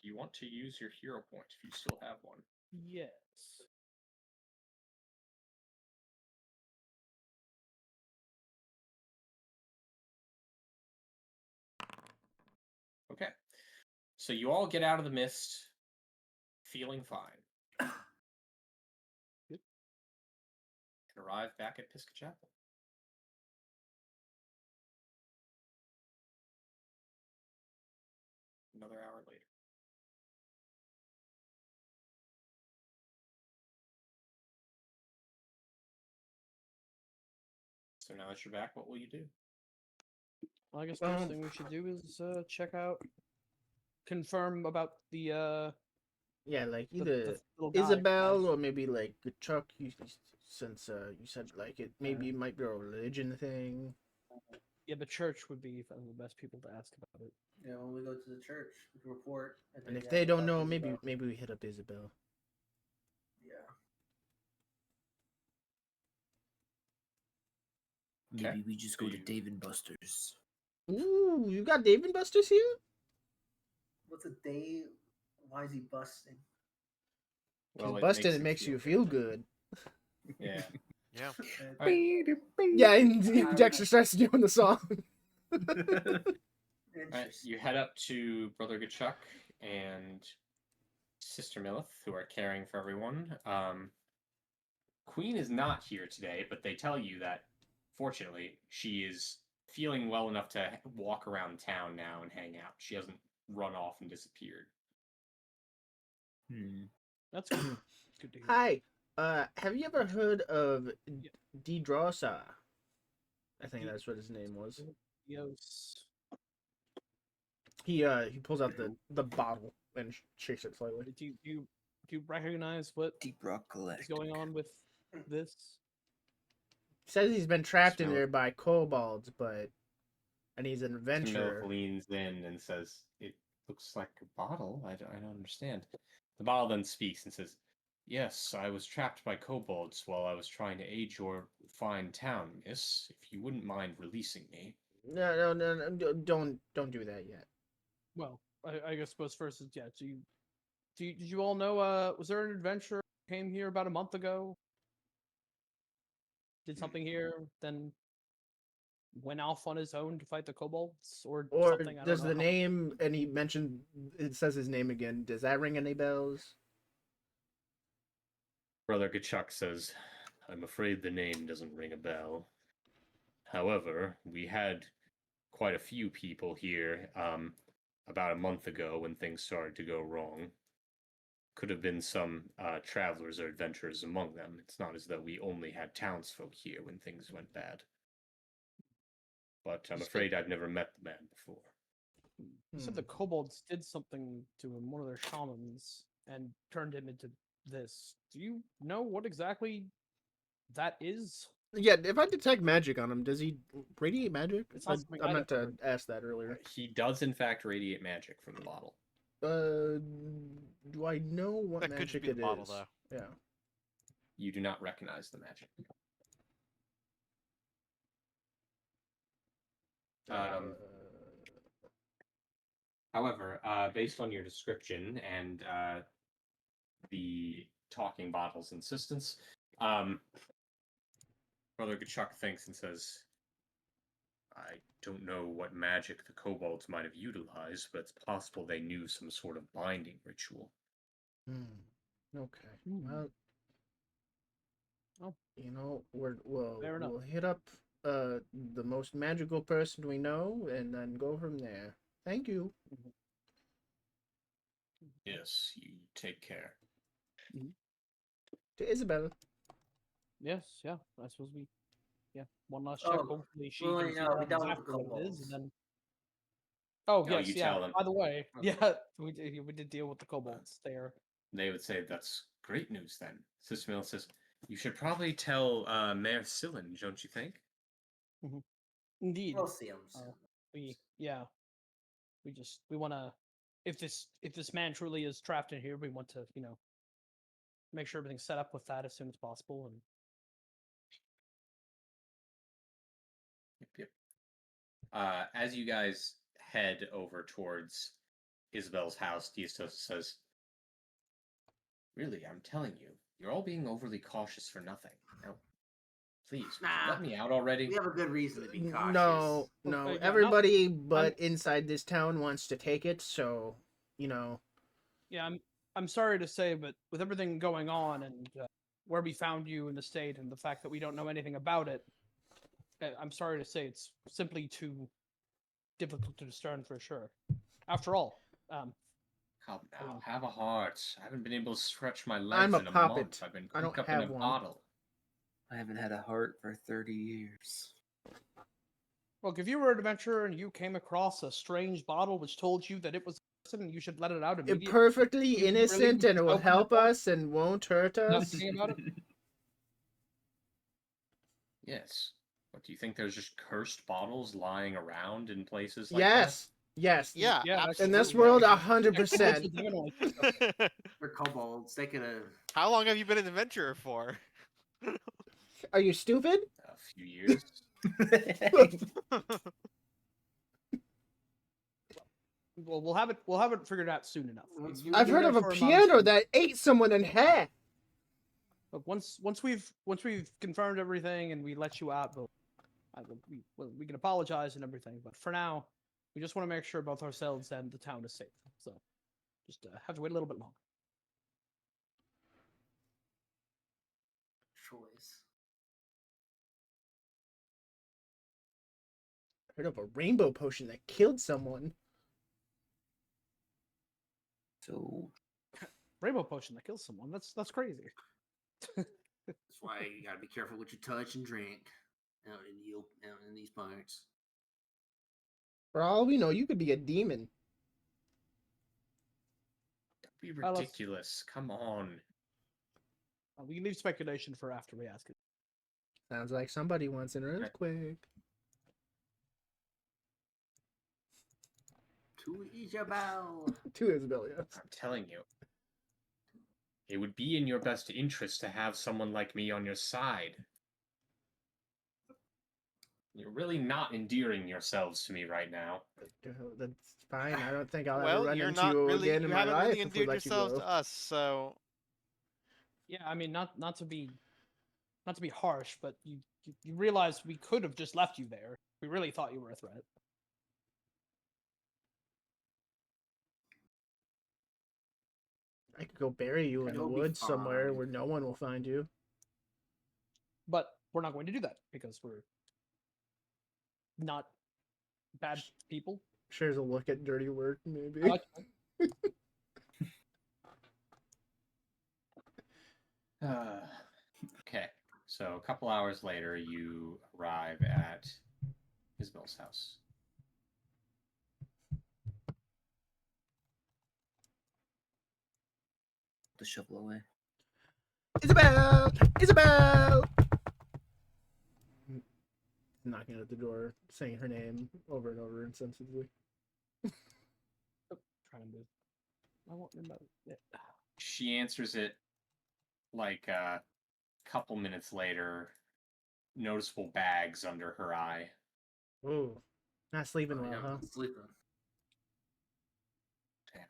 Do you want to use your hero point if you still have one? Yes. Okay. So you all get out of the mist feeling fine. Good. And arrive back at Pisca Chapel. Another hour later. So now that you're back, what will you do? Well, I guess first thing we should do is check out, confirm about the Yeah, like the either little guy Isabel has- or maybe like Chuck. Since you said like it maybe it might be a religion thing. Yeah, the church would be the best people to ask about it. Yeah, when we go to the church, we can report. And if then they ask don't about know, Isabel. maybe we hit up Isabel. Yeah. Maybe we just go to You- Dave and Buster's. Ooh, you got Dave and Buster's here? What's a day? Why is he busting? Because it busting him makes you feel good. Yeah. yeah. Alright. Yeah, and Dexter starts doing the song. Alright, Interesting. you head up to Brother Gachuk and Sister Millith, who are caring for everyone. Queen is not here today, but they tell you that, fortunately, she is feeling well enough to walk around town now and hang out. She hasn't run off and disappeared. That's good. It's good to hear. Hi, have you ever heard of Drosa? I think that's what his name was. Yes. He pulls out the bottle and shakes it slightly. Do you recognize what Deep Rock is Galactic. going on with this? Says he's been trapped in So- there by kobolds, but and he's an Milk adventurer. leans in and says, "It looks like a bottle. I don't understand." The bottle then speaks and says, "Yes, I was trapped by kobolds while I was trying to aid your fine town, miss. If you wouldn't mind releasing me." No, don't do that yet. Well, I guess suppose first is yeah. Did you all know? Was there an adventurer who came here about a month ago? Did something here, then went off on his own to fight the kobolds or Or something? I don't does know. the name, and he mentioned, it says his name again, does that ring any bells? Brother Kachuk says, "I'm afraid the name doesn't ring a bell. However, we had quite a few people here about a month ago when things started to go wrong. Could have been some travelers or adventurers among them. It's not as though we only had townsfolk here when things went bad. But I'm Just afraid I've never met the man before." You said the kobolds did something to him, one of their shamans, and turned him into this. Do you know what exactly that is? Yeah, if I detect magic on him, does he radiate magic? It's not something I I'd meant have to heard. ask that earlier. He does, in fact, radiate magic from the bottle. Do I know what That could just magic be the it bottle, is? though. Yeah. You do not recognize the magic. Um, However, based on your description and the talking bottle's insistence, Brother Gachuk thinks and says, "I don't know what magic the kobolds might have utilized, but it's possible they knew some sort of binding ritual." Okay. Hmm. Well, Oh. Fair enough. we'll hit up the most magical person we know and then go from there. Thank you. Yes, you take care. To Isabel. Yes, yeah. I suppose one last check. Oh, Hopefully she well, can you figure know, we out dealt with exactly what it is, kobolds. and then. Oh No, yes, you yeah. tell them. By the way, Okay. yeah, we did deal with the kobolds there. They would say, "That's great news then." Sister Mill says, "You should probably tell Mayor Sillen, don't you think?" Indeed. We'll see him soon. We want to, if this man truly is trapped in here, we want to make sure everything's set up with that as soon as possible. And Yep. As you guys head over towards Isabel's house, Diastos says, "Really, I'm telling you, you're all being overly cautious for nothing. Now, please, would you let Nah, me out already?" we have a good reason to be cautious. No, Well, no. yeah, Everybody but inside this town wants to take it, so yeah, I'm sorry to say, but with everything going on and where we found you in the state and the fact that we don't know anything about it, I'm sorry to say it's simply too difficult to discern for sure. After all, Come now, have a heart. I haven't been able to stretch my I'm legs a in a puppet. month. I've been I don't cooped up in a have one. bottle. I haven't had a heart for 30 years. look, if you were an adventurer and you came across a strange bottle which told you that it was and you should let it out immediately, perfectly you really innocent would and it will open that help bottle us and won't hurt without us. thinking about it. Yes. What, do you think there's just cursed bottles lying around in places like that? Yes. Yeah, Yeah, absolutely. In this world, Yeah, 100%. definitely. They're kobolds. They could have. How long have you been an adventurer for? Are you stupid? A few years. Well, we'll have it figured out soon enough. I've You're heard there of a for month, piano and- that ate someone in half. Look, once we've confirmed everything and we let you out, we can apologize and everything. But for now, we just want to make sure both ourselves and the town is safe. So just have to wait a little bit longer. Choice. Heard of a rainbow potion that killed someone. So, Rainbow potion that kills someone. That's crazy. That's why you gotta be careful what you touch and drink out in these parts. For all we know, you could be a demon. Don't be let's- ridiculous. Come on. We can leave speculation for after we ask it. Sounds like somebody wants an earthquake. To Isabel. To Isabel, yes. I'm telling you. It would be in your best interest to have someone like me on your side. You're really not endearing yourselves to me right now. That's fine. I don't think I'll ever Well, run you're into not you really. again You in my haven't life really if we endeared let you yourselves go. to us, so Yeah, I mean, not to be harsh, but you realize we could have just left you there. We really thought you were a threat. I could go bury you in the You'll be woods somewhere fine. where no one will find you. But we're not going to do that because we're not bad people. Shares a look at dirty work, maybe. I like Okay, so a couple hours later, you arrive at Isabel's house. The shovel away. Isabel! Isabel! Knocking at the door, saying her name over and over insensibly. trying to move. I won't remember it. She answers it like a couple minutes later, noticeable bags under her eye. Ooh. Not sleeping well, yeah, huh? sleeping. Damn.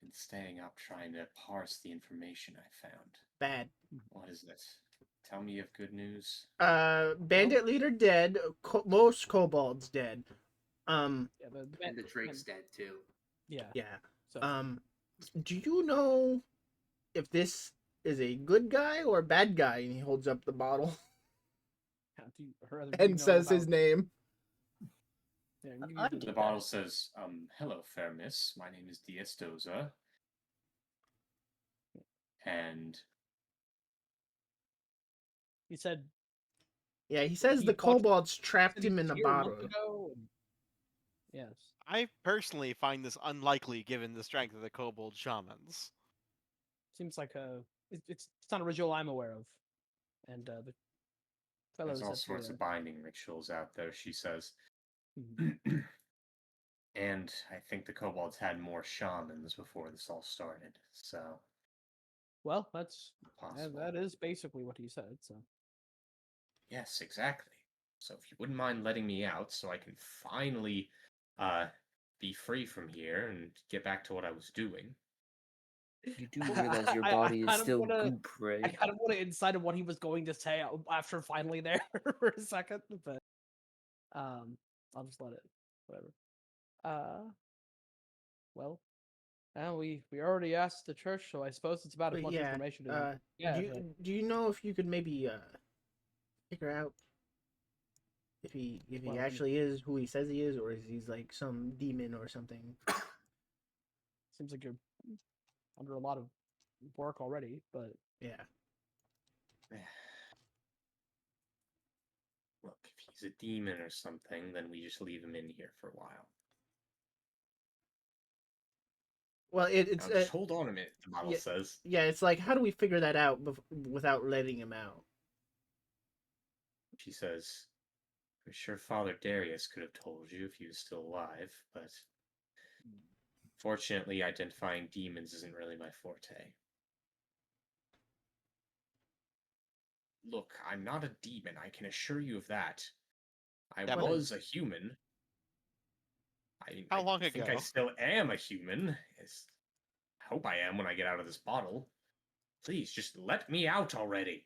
Been staying up trying to parse the information I found. Bad. What is it? Tell me you have good news. Bandit leader dead. Most kobolds dead. Yeah, And the Drake's dead too. yeah. Yeah. So Do you know if this is a good guy or a bad guy? And he holds up the bottle and says his name. Yeah, The bottle says, hello, fair miss. My name is Diestoza. And he said. Yeah, he says He the thought- kobolds trapped said he him in was the here a month bottle. ago, and- Yes. I personally find this unlikely given the strength of the kobold shamans. Seems like it's not a ritual I'm aware of, and the fellows there's all that sorts of binding rituals out there, she says. Mhm. And I think the kobolds had more shamans before this all started, so Well, that's possible. that is basically what he said. So Yes, exactly. So if you wouldn't mind letting me out so I can finally be free from here and get back to what I was doing. You do realize your I body is kind of still wanna- goop, I right? kind of want to inside of what he was going to say after finally there for a second, but I'll just let it. Whatever. Well, we already asked the church, so I suppose it's about as But much yeah, information. Yeah. do you know if you could maybe figure out if he Well, actually is who he says he is, or is he's like some demon or something? seems like you're under a lot of work already, but Yeah. Look, if he's a demon or something, then we just leave him in here for a while. Well, it's now just hold on a minute, the model yeah, says. yeah. It's like, how do we figure that out without letting him out? She says, I'm sure Father Darius could have told you if he was still alive, but fortunately, identifying demons isn't really my forte. Look, I'm not a demon, I can assure you of that. I Yeah, but- was a human. How long I think ago? I still am a human. I hope I am when I get out of this bottle. Please, just let me out already.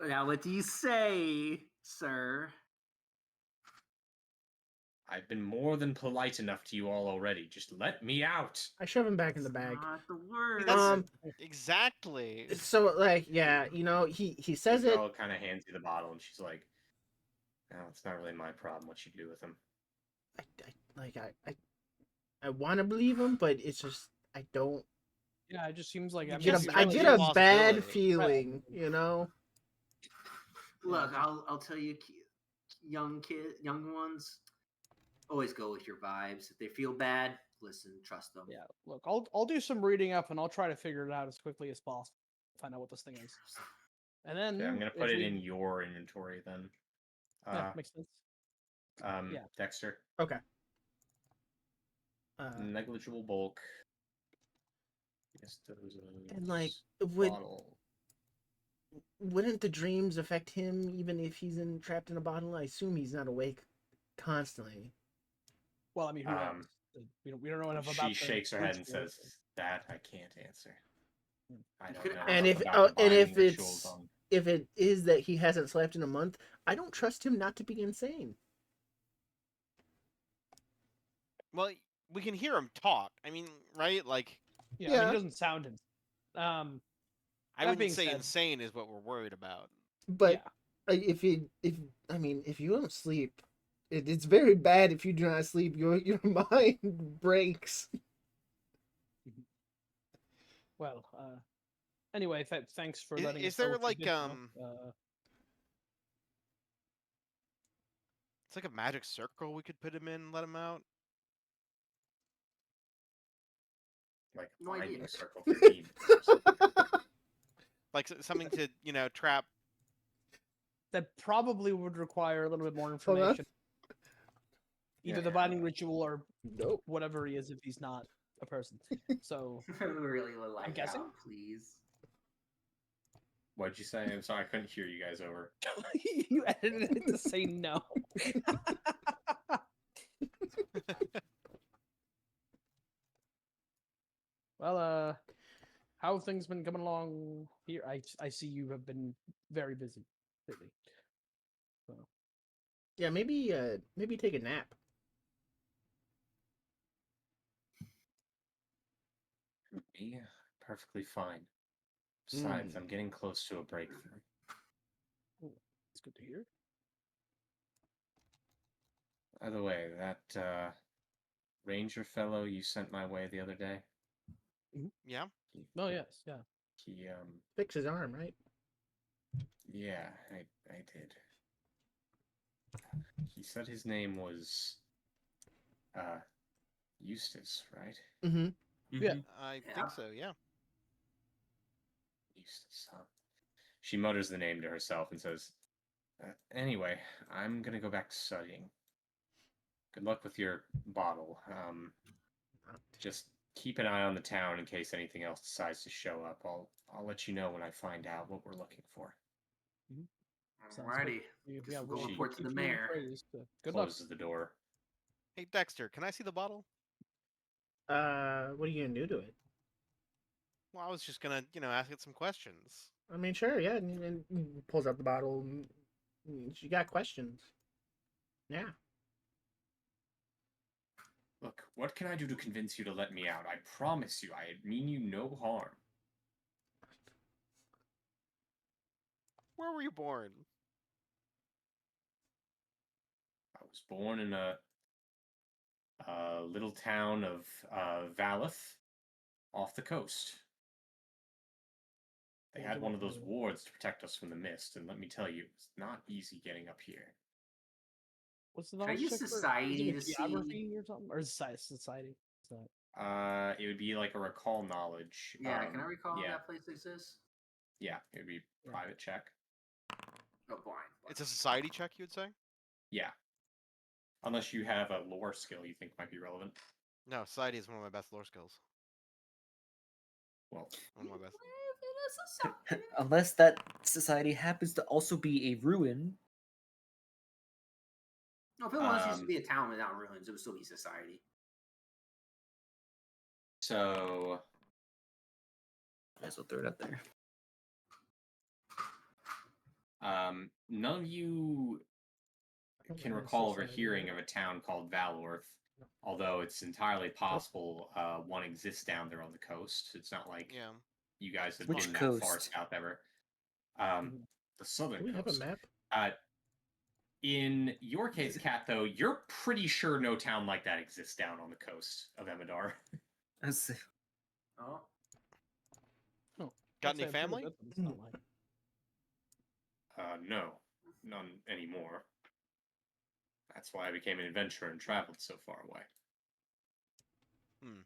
Now, what do you say, sir? I've been more than polite enough to you all already. Just let me out. I shove him back in the That's bag. not the word. That's- Exactly. So like, yeah, you know, he says it. Isabel kind of hands you the bottle, and she's like, "No, it's not really my problem what you do with him." I want to believe him, but it's just I don't. yeah, it just seems like You I'm just I really get a a bad possibility. feeling, you know. Look, I'll tell you, young ones, always go with your vibes. If they feel bad, listen, trust them. Yeah, look, I'll do some reading up and I'll try to figure it out as quickly as possible. Find out what this thing is, and then Okay, I'm gonna put if it we- in your inventory then. Yeah, makes sense. Yeah. Dexter. Okay. Negligible bulk. Yes, those And like, would bottle. wouldn't the dreams affect him even if he's trapped in a bottle? I assume he's not awake constantly. Well, I mean, who knows? We don't know enough about. She shakes her head and ritual, says, "That I can't answer. I don't know And enough if about the and binding if rituals it's on." if it is that he hasn't slept in a month, I don't trust him not to be insane. Well, we can hear him talk. I mean, right? Like, Yeah, I mean, Yeah. he doesn't sound it. I That wouldn't being say said- insane is what we're worried about. But Yeah. if you don't sleep, it's very bad if you do not sleep. Your mind breaks. Well, anyway, thanks for letting Is us know there what you like did know. it's like a magic circle we could put him in and let him out? Like No binding idea. circle for demons or something. Like something to, trap. That probably would require a little bit more Hold on. information. Either the Yeah. binding ritual or Nope. whatever he is if he's not a person. So Really would like guessing? out, please. What'd you say? I'm sorry, I couldn't hear you guys over. you edited it to say no. Well, how have things been coming along here? I see you have been very busy lately. So, Yeah, maybe take a nap. Me, perfectly fine. Besides, Mm. I'm getting close to a breakthrough. it's good to hear. By the way, that ranger fellow you sent my way the other day, Yeah. Oh yes, yeah. he Fix his arm, right? yeah, I did. He said his name was Eustace, right? Mm-hmm. Yeah. I Yeah. think so, yeah. Eustace, huh? She mutters the name to herself and says, "Anyway, I'm gonna go back to studying. Good luck with your bottle. Just keep an eye on the town in case anything else decides to show up. I'll let you know when I find out what we're looking for." Sounds Alrighty. good. Guess Yeah, we'll go we'll report to keep the you mayor. appraised. Good luck. Closes the door. Hey, Dexter, can I see the bottle? What are you gonna do to it? Well, I was just gonna, ask it some questions. I mean, sure, yeah. And pulls out the bottle. And she got questions. Yeah. Look, what can I do to convince you to let me out? I promise you, I mean you no harm. Where were you born? I was born in a little town of Valith, off the coast. They had one of those wards to protect us from the mist, and let me tell you, it's not easy getting up here. What's the Can I knowledge use check for? society Is to it geography or something? Or society? So, It would be like a recall knowledge. Yeah, can I recall Yeah, that place exists? yeah, it would be private check. Oh, blind. It's a society check, you would say? Yeah, unless you have a lore skill you think might be relevant. No, society is one of my best lore skills. Well, One of my best. Unless that society happens to also be a ruin. No, if it was used to be a town without ruins, it would still be society. so Might as well throw it out there. none of you can recall overhearing of a town called Valorth, although it's entirely possible one exists down there on the coast. It's not like Yeah. you guys have Which been that far coast? south ever. The southern Do we have a coast. map? In your case, Kat, though, you're pretty sure no town like that exists down on the coast of Emidar. Oh, Got any family? No, none anymore. That's why I became an adventurer and traveled so far away. Hmm.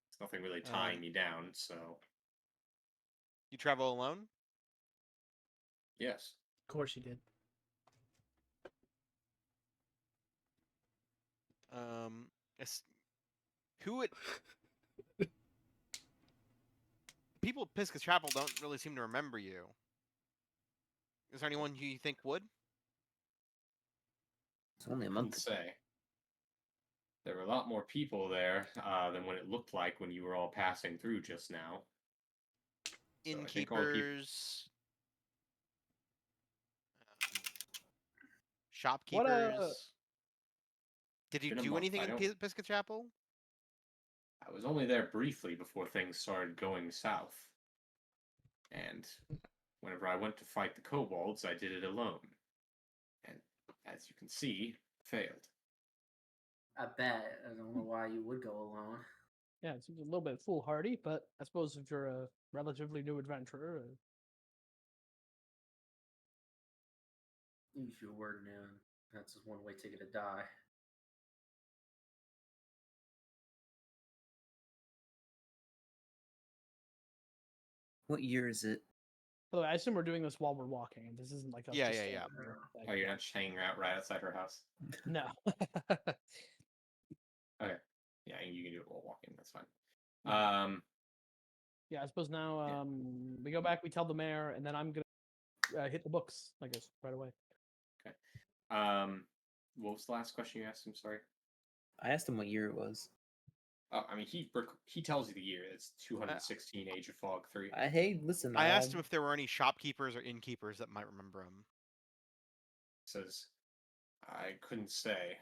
There's nothing really tying me down, so You travel alone? yes. Of course you did. Yes, who would people at Pisca Chapel don't really seem to remember you. Is there anyone who you think would? It's only a Couldn't month. say. There were a lot more people there than what it looked like when you were all passing through just now. So I think all the people. Innkeepers, um, What shopkeepers. Did you Been a do month. anything in Pisca Chapel? I was only there briefly before things started going south. And whenever I went to fight the kobolds, I did it alone. And as you can see, failed. I bet. I don't know why you would go alone. Yeah, it seems a little bit foolhardy, but I suppose if you're a relatively new adventurer, Use your word, noon. That's just one way ticket to die. What year is it? by the way, I assume we're doing this while we're walking. This isn't like us Yeah, just yeah, yeah. standing here. Oh, you're not just hanging out right outside her house? No. Okay. Yeah, you can do it while walking. That's fine. Yeah, I suppose now Yeah. we go back, we tell the mayor, and then I'm gonna hit the books, I guess, right away. Okay. What was the last question you asked him? Sorry. I asked him what year it was. I mean, he tells you the year. It's 216 Age of Fog 3. Hey, listen. I asked him if there were any shopkeepers or innkeepers that might remember him. Says, I couldn't say.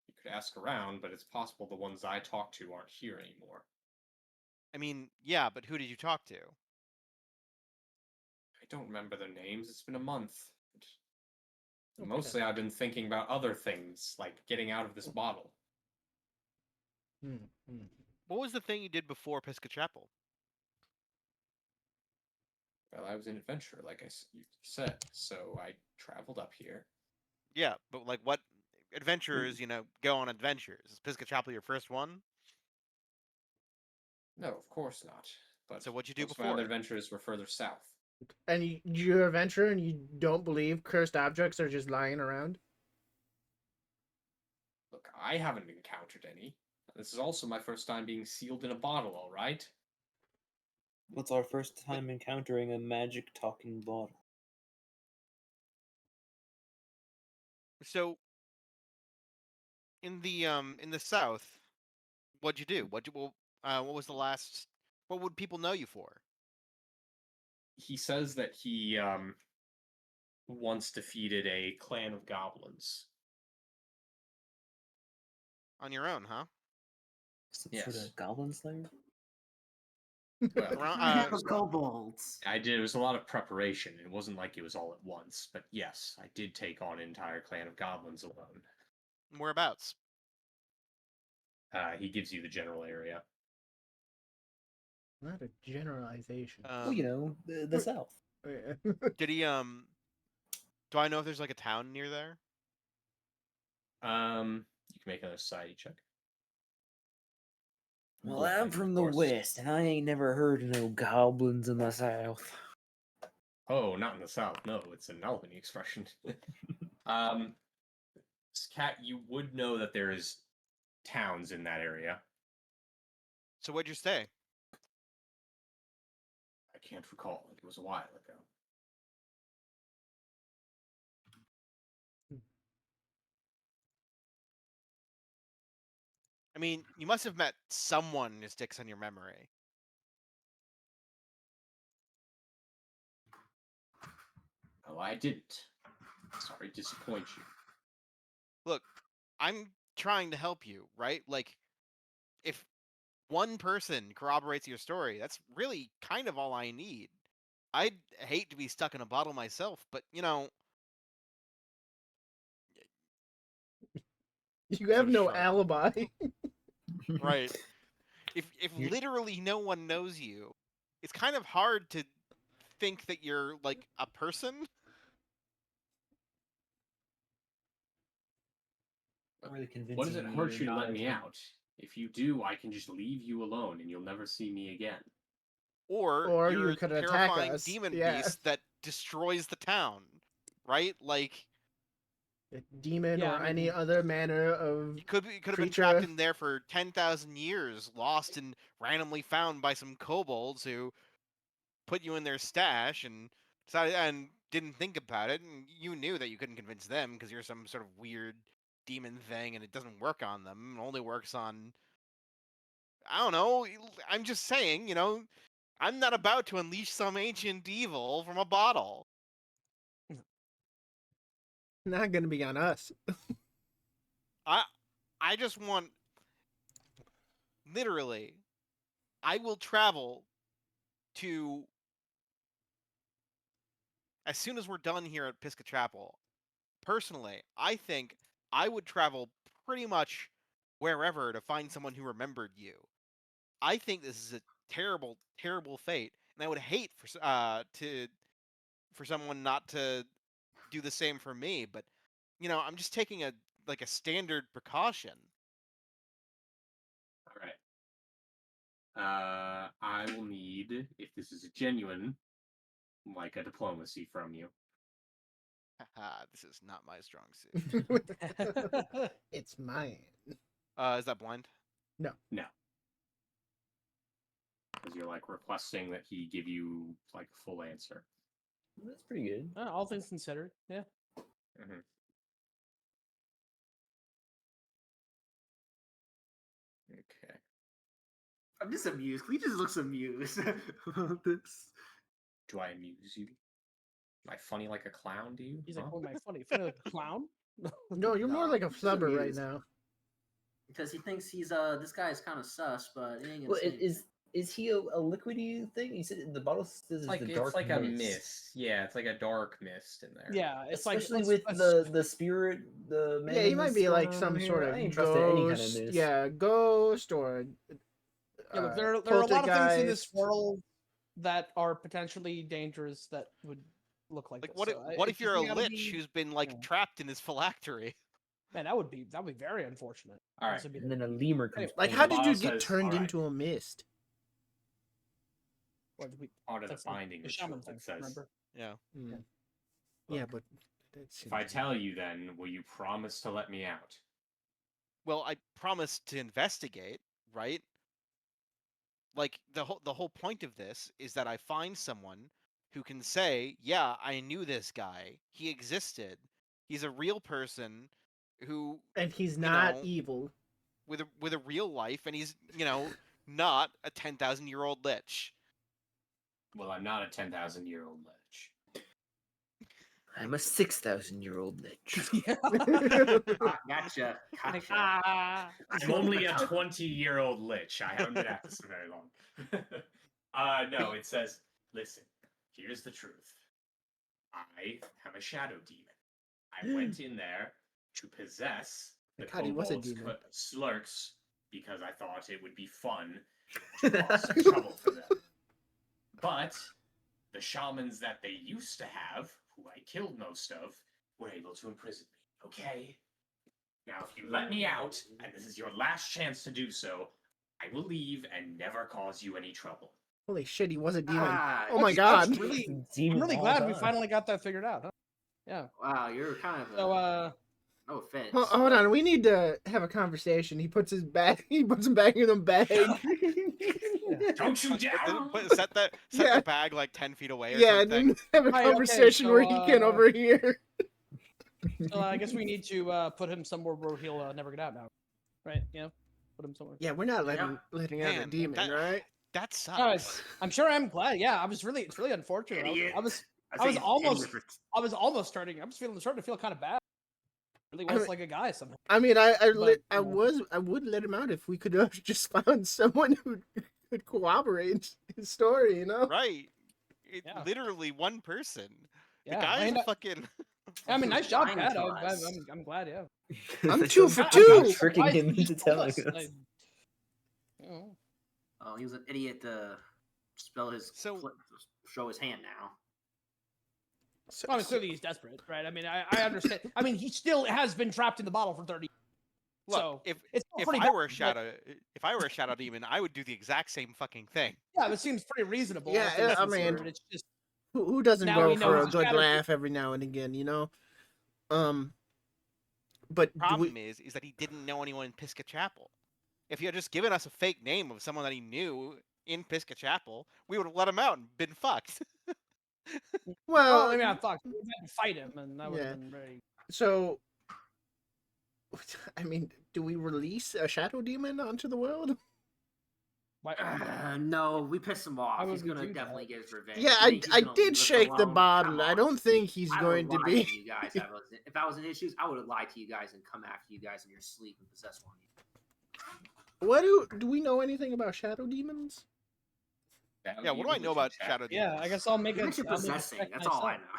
You could ask around, but it's possible the ones I talked to aren't here anymore. I mean, yeah, but who did you talk to? I don't remember their names. It's been a month. Okay. Mostly I've been thinking about other things, like getting out of this bottle. What was the thing you did before Pisca Chapel? Well, I was an adventurer, like you said, so I traveled up here. Yeah, but like what adventurers, go on adventures? Is Pisca Chapel your first one? No, of course not. But So what'd you do most of my other before? adventures were further south. And you're a adventurer and you don't believe cursed objects are just lying around? Look, I haven't encountered any. This is also my first time being sealed in a bottle, all right? What's our first time encountering a magic talking bottle? So in the south, what'd you do? What was the last? What would people know you for? He says that he once defeated a clan of goblins. On your own, huh? Some Yes. sort of goblin slayer? Well, Kobolds. I did. It was a lot of preparation. It wasn't like it was all at once. But yes, I did take on an entire clan of goblins alone. Whereabouts? He gives you the general area. Not a generalization. Well, the south. Did he Do I know if there's like a town near there? You can make another society check. Well, I'm from the west, and I ain't never heard of no goblins in the south. Oh, not in the south. No, it's an Albany expression. Cat, you would know that there is towns in that area. So where'd you stay? I can't recall. It was a while ago. I mean, you must have met someone who sticks on your memory. Oh, I didn't. Sorry to disappoint you. Look, I'm trying to help you, right? Like, if one person corroborates your story, that's really kind of all I need. I'd hate to be stuck in a bottle myself, but You have Sort of no shrug. alibi. right. If literally no one knows you, it's kind of hard to think that you're like a person. Really convincing. What does it hurt you're you to not let a me human. out? If you do, I can just leave you alone and you'll never see me again. Or Or you're you a could attack terrifying us. demon Yeah. beast that destroys the town, right? Like, A demon Yeah, or I any mean- other manner of You could have been trapped creature. in there for 10,000 years, lost and randomly found by some kobolds who put you in their stash and decided and didn't think about it, and you knew that you couldn't convince them because you're some sort of weird demon thing, and it doesn't work on them. It only works on, I don't know. I'm just saying, I'm not about to unleash some ancient evil from a bottle. Not gonna be on us. I just want, literally, I will travel to, as soon as we're done here at Pisca Chapel. Personally, I think I would travel pretty much wherever to find someone who remembered you. I think this is a terrible, terrible fate, and I would hate for someone not to do the same for me. But I'm just taking a standard precaution. All right. I will need, if this is genuine, like a diplomacy from you. Haha, this is not my strong suit. It's mine. Is that blind? No. Because you're like requesting that he give you like a full answer. That's pretty good. All things considered, yeah. Mm-hmm. Okay. I'm just amused. He just looks amused about this. Do I amuse you? Am I funny like a clown to you? He's Huh? like, "Oh my funny, funny like a clown." No, you're more No, like a just flubber right amused. now. Because he thinks he's this guy is kind of sus, but he ain't gonna Well, say is he a liquidy thing? You said the bottle says It's the dark like a mist. mist. Yeah, it's like a dark mist in there. Yeah, it's Especially like with the spirit, the Yeah, he might be like going some on sort here. of I ain't trusting any kind of ghost. mist. Yeah, ghost or Yeah, look, there are a lot of things in this poltergeist. world that are potentially dangerous that would look like Like, this. what So if it's you're a just gotta lich be- who's been yeah. trapped in his phylactery? Man, that would be very unfortunate. All right. This would be And then a lemur comes. Anyway, Like, playing. how did you Boss get says, turned "All right." into a mist? Part of the that's binding the ritual, shaman thing. it says. Remember? Yeah. Hmm. Look, Yeah, but that if I seems- tell you, then will you promise to let me out? Well, I promised to investigate, right? Like the whole point of this is that I find someone who can say, "Yeah, I knew this guy. He existed. He's a real person who, and he's you not know, evil. with a real life, and he's not a 10,000-year-old lich." Well, I'm not a 10,000-year-old lich. I'm a 6,000-year-old lich. Gotcha. Like, Gotcha. I'm only a 20-year-old lich. I haven't been at this for very long. No, it says, listen, here's the truth. I am a shadow demon. I went in there to possess the God, he was a kobolds' demon. slurks because I thought it would be fun to cause some trouble for them. But the shamans that they used to have, who I killed most of, were able to imprison me. Okay? Now, if you let me out, and this is your last chance to do so, I will leave and never cause you any trouble. Holy shit, he was a demon. Ah, Oh my that's god. really- Demon I'm really all glad we time. finally got that figured out. Huh? Yeah. wow, you're kind of a, So no offense. Hold on, we need to have a conversation. He puts his bag. He puts him back in the bag. Don't you dare! Set Yeah. the bag like 10 feet away or Yeah, something. and have a Right, okay, conversation so, where he can overhear. I guess we need to put him somewhere where he'll never get out now, right? Yeah, put him somewhere. Yeah, we're not Yeah. letting out a Man, demon, right? That No, sucks. I'm sure I'm glad. Yeah, it's really unfortunate. Idiot. I was say was he's almost- idiot. almost starting to feel kind of bad. Really I was mean- like a guy somehow. I mean, But, you know. I would let him out if we could have just found someone who could corroborate his story, you know? Right. It's Yeah. literally one person. The Yeah, guy's I mean, fucking. I mean, nice job, Lying Pat. to us. I'm glad. Yeah. I'm They 2 sound for like you're 2. Tricking Why him he into told telling us, us. you know. Oh, he was an idiot to spell his So- show his hand now. I mean, clearly he's desperate, right? I mean, I understand. I mean, he still has been trapped in the bottle for 30 years. Look, So, if it's still if pretty I bad, were a but- shadow demon, I would do the exact same fucking thing. Yeah, it seems pretty reasonable. Yeah, all things I mean- considered. It's just Who doesn't Now go we know for a he's a good shadow laugh every now and again, you know? But Problem is that he didn't know anyone in Pisca Chapel. If he had just given us a fake name of someone that he knew in Pisca Chapel, we would have let him out and been fucked. Well, well, I mean, I fucked. We had to fight him, and that would have Yeah. been very. so I mean, do we release a shadow demon onto the world? Why, No, we pissed him off. Why would He's we gonna do definitely that? get his revenge. Yeah, You think he's I gonna did leave us shake the alone? bottle. Come I on. don't think he's I going would to lie be. to you guys. If I was in his shoes, I would have lied to you guys and come after you guys in your sleep and possess one of you. What do we know anything about shadow demons? That would Yeah, be what a do I know religion about check. Shadow Yeah, Demons? I guess I'll make You a. mentioned I'll make a possessing. check That's all I myself.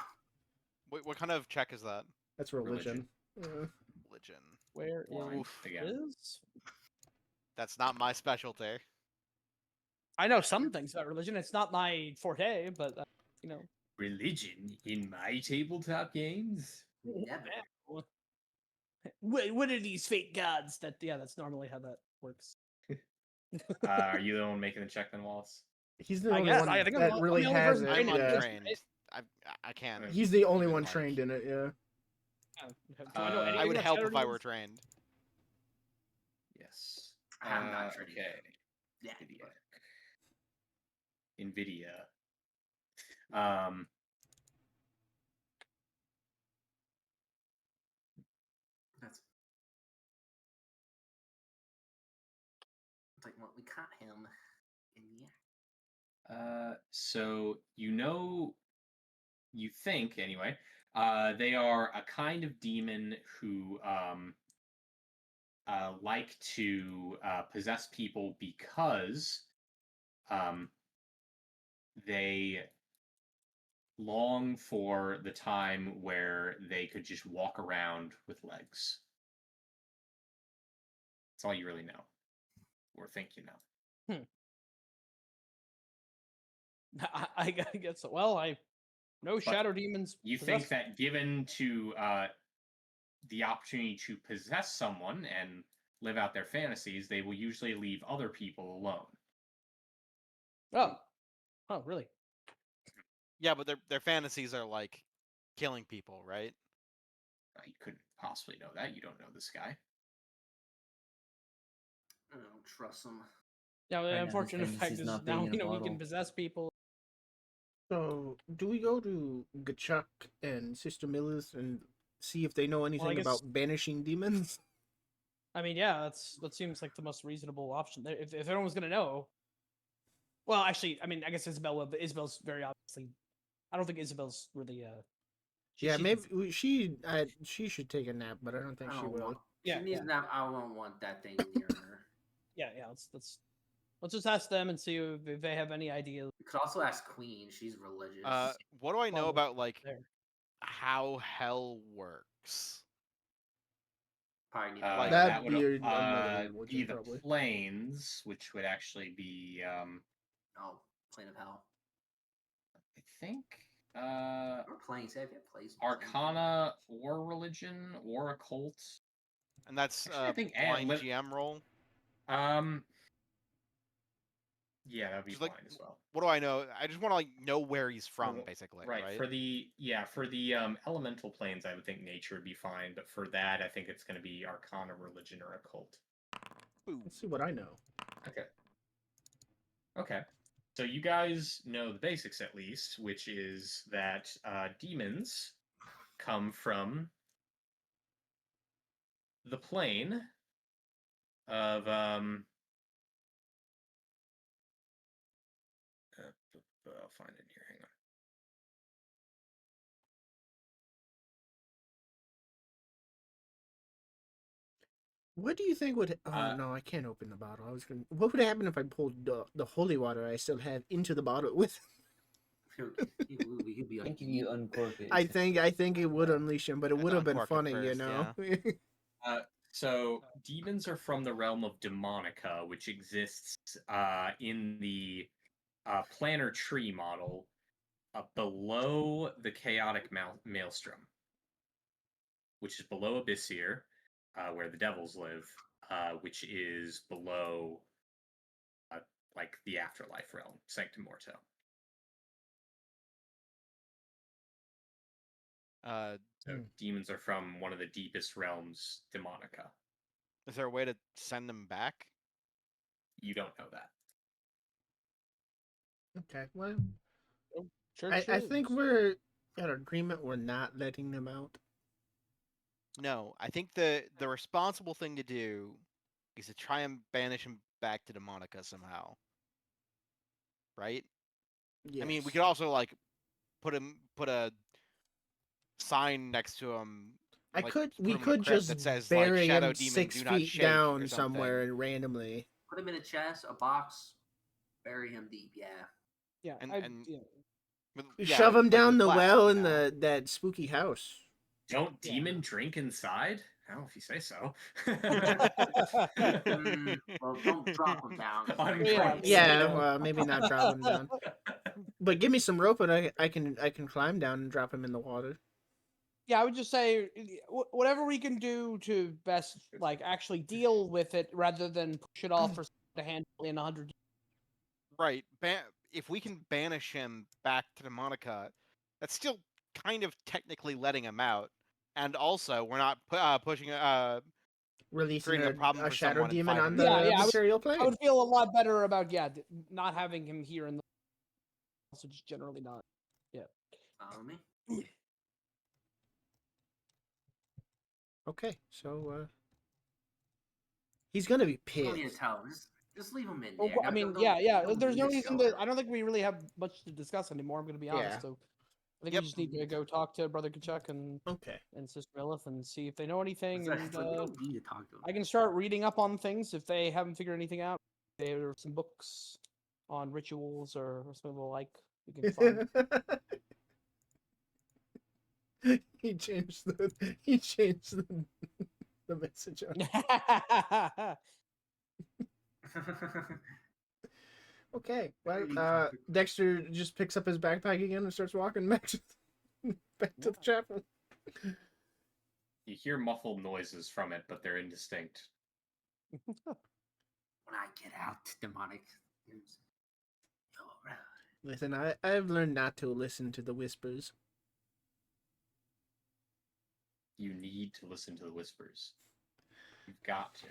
know. What kind of check is that? That's religion. Yeah. Religion. Where Blind again. is? That's not my specialty. I know some things about religion. It's not my forte, but you know. Religion in my tabletop games? Never. What are these fake gods? That's normally how that works. Are you the one making the check then, Wallace? He's the I only guess. one I think that I'm really the only has person it. I'm trained in Yeah. this, untrained. right? I can't. He's the only even, one like- trained in it. Yeah. Do I know I anything I would about help shadow if I were demons? trained. Yes. I'm not trained. Okay. Yeah. NVIDIA. Um, That's it's like, well, we caught him in the act. so you think anyway, they are a kind of demon who like to possess people because they long for the time where they could just walk around with legs. That's all you really know, or think you know. I guess so. Well, I know shadow demons. You possess- think that given to the opportunity to possess someone and live out their fantasies, they will usually leave other people alone. Oh, really? Yeah, but their fantasies are like killing people, right? You couldn't possibly know that. You don't know this guy. I don't trust him. Yeah, the Right now, his unfortunate fact fantasy's is not now being in a he can bottle. possess people. So, do we go to Gachuk and Sister Millis and see if they know anything guess- about banishing demons? I mean, yeah, that seems like the most reasonable option. If everyone's gonna know, well, actually, I mean, I guess Isabel will, but Isabel's very obviously. I don't think Isabel's really. Yeah, she's- maybe she should take a nap, but I don't think I she don't will. want. Yeah, She needs yeah. that. I don't want that thing near her. Yeah. Let's just ask them and see if they have any ideas. We could also ask Queen. She's religious. What do I know Well, about like there. how hell works? Probably need Like, That'd that would be another be religion, the probably. planes, which would actually be Oh, Plane of Hell. I think Or planes. Have you plays? Arcana or religion or occult. And that's Actually, I think blind Liv- GM roll. Yeah, that'd be Just like fine as well. what do I know? I just want to like know where he's from, Well, basically. Right. Right. For the elemental planes, I would think nature would be fine, but for that, I think it's going to be Arcana, religion, or occult. Let's see what I know. Okay. Okay. So you guys know the basics at least, which is that demons come from the plane of I'll find it here. Hang on. What do you think would? Oh no, I can't open the bottle. I was gonna. What would happen if I pulled the holy water I still have into the bottle with? He'd be I like, think if you uncork it. I think it would unleash him, but it I'd would have been uncork it funny, you first, know. So demons are from the realm of Demonica, which exists in the planar tree model below the chaotic maelstrom, which is below Abyssir, where the devils live, which is below like the afterlife realm, Sanctum Morto. So Hmm. demons are from one of the deepest realms, Demonica. Is there a way to send them back? You don't know that. Okay. Well, Church I think is. we're at agreement. We're not letting them out. No, I think the responsible thing to do is to try and banish him back to Demonica somehow. Right? Yes. I mean, we could also like put a sign next to him. Like, We put him in a could crypt just that says like bury Shadow him Demon six do not feet shake or down something. somewhere and randomly. Put him in a chest, a box, bury him deep. Yeah. Yeah, And yeah. yeah, Shove him like down with the black, well you in know? that spooky house. Don't Yeah. demon drink inside? Hell, if you say so. Well, don't drop him down. 'cause On he's Yeah, right. Yeah, yeah. well, maybe not drop him down. But give me some rope and I can climb down and drop him in the water. Yeah, I would just say whatever we can do to best like actually deal with it rather than push it off for someone to handle in 100 years. Right. If we can banish him back to Demonica, that's still kind of technically letting him out. And also, we're not pushing Releasing creating a problem a for shadow someone in demon on 500 Yeah, the yeah, years. material I plane. would feel a lot better about not having him here in the also just generally not. Follow me. Okay, so he's gonna be You don't need to pissed. tell him. Just leave him in Well, there. I mean, Don't yeah. There's no leave reason him. to. I don't think we really have much to discuss anymore. I'm going to be honest. Yeah. So I think Yep. we just need to go talk to Brother Kachuk Okay. and Sister Lilith and see if they know anything. It's And like, we don't need to talk to him. I can start reading up on things if they haven't figured anything out. There are some books on rituals or something of the like we can find. he changed the message on. Okay, well, Dexter just picks up his backpack again and starts walking back to the chapel. You hear muffled noises from it, but they're indistinct. When I get out, demonic. Listen, I've learned not to listen to the whispers. You need to listen to the whispers. You've got to.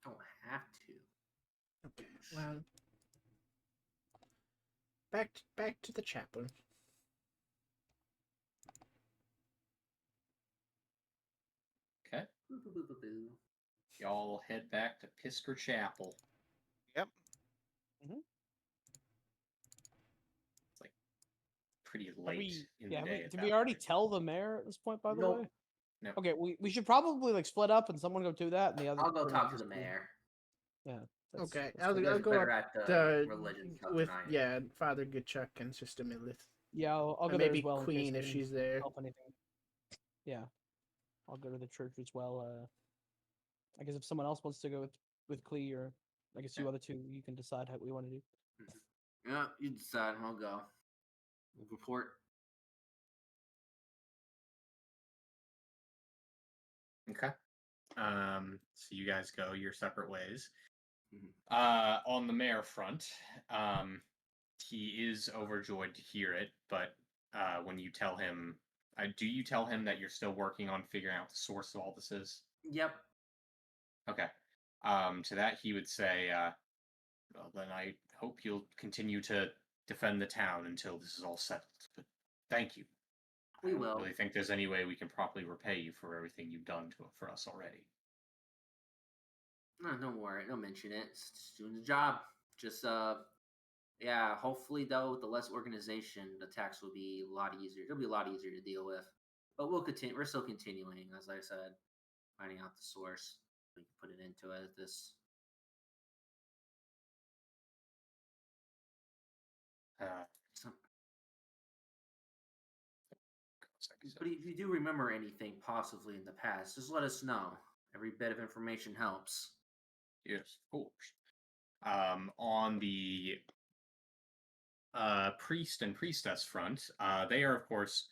Don't have to. Okay, well, back to the chapel. Okay. Y'all head back to Pisker Chapel. Yep. It's like pretty late in the day. Did we already tell the mayor at this point? By the Nope. way. No. Okay, we should probably like split up and someone go do that and the other. I'll go talk to just the do- mayor. Yeah. Okay, that's I'll good. You guys go better up at the religion stuff with tonight. Father Goodchuck and Sister Millith. Yeah, I'll go And there maybe as well. in case Queen I if can she's there. Help anything. Yeah, I'll go to the church as well. I guess if someone else wants to go with Clee or I guess you other two, you can decide how we want to do. Yeah, you decide. I'll go. We'll report. Okay. So you guys go your separate ways. Mhm. On the mayor front, he is overjoyed to hear it, but when you tell him, do you tell him that you're still working on figuring out the source of all this is? Yep. Okay. To that he would say, well, then I hope you'll continue to defend the town until this is all settled. But thank you. We I don't will. really think there's any way we can properly repay you for everything you've done for us already. No, don't worry. Don't mention it. It's just doing the job. Just yeah. Hopefully, though, with the less organization, the tax will be a lot easier. It'll be a lot easier to deal with. But we'll continue. We're still continuing, as I said, finding out the source. We can put it into it. This. Some, but if you do remember anything possibly in the past, just let us know. Every bit of information helps. Yes, of course. On the priest and priestess front, they are, of course,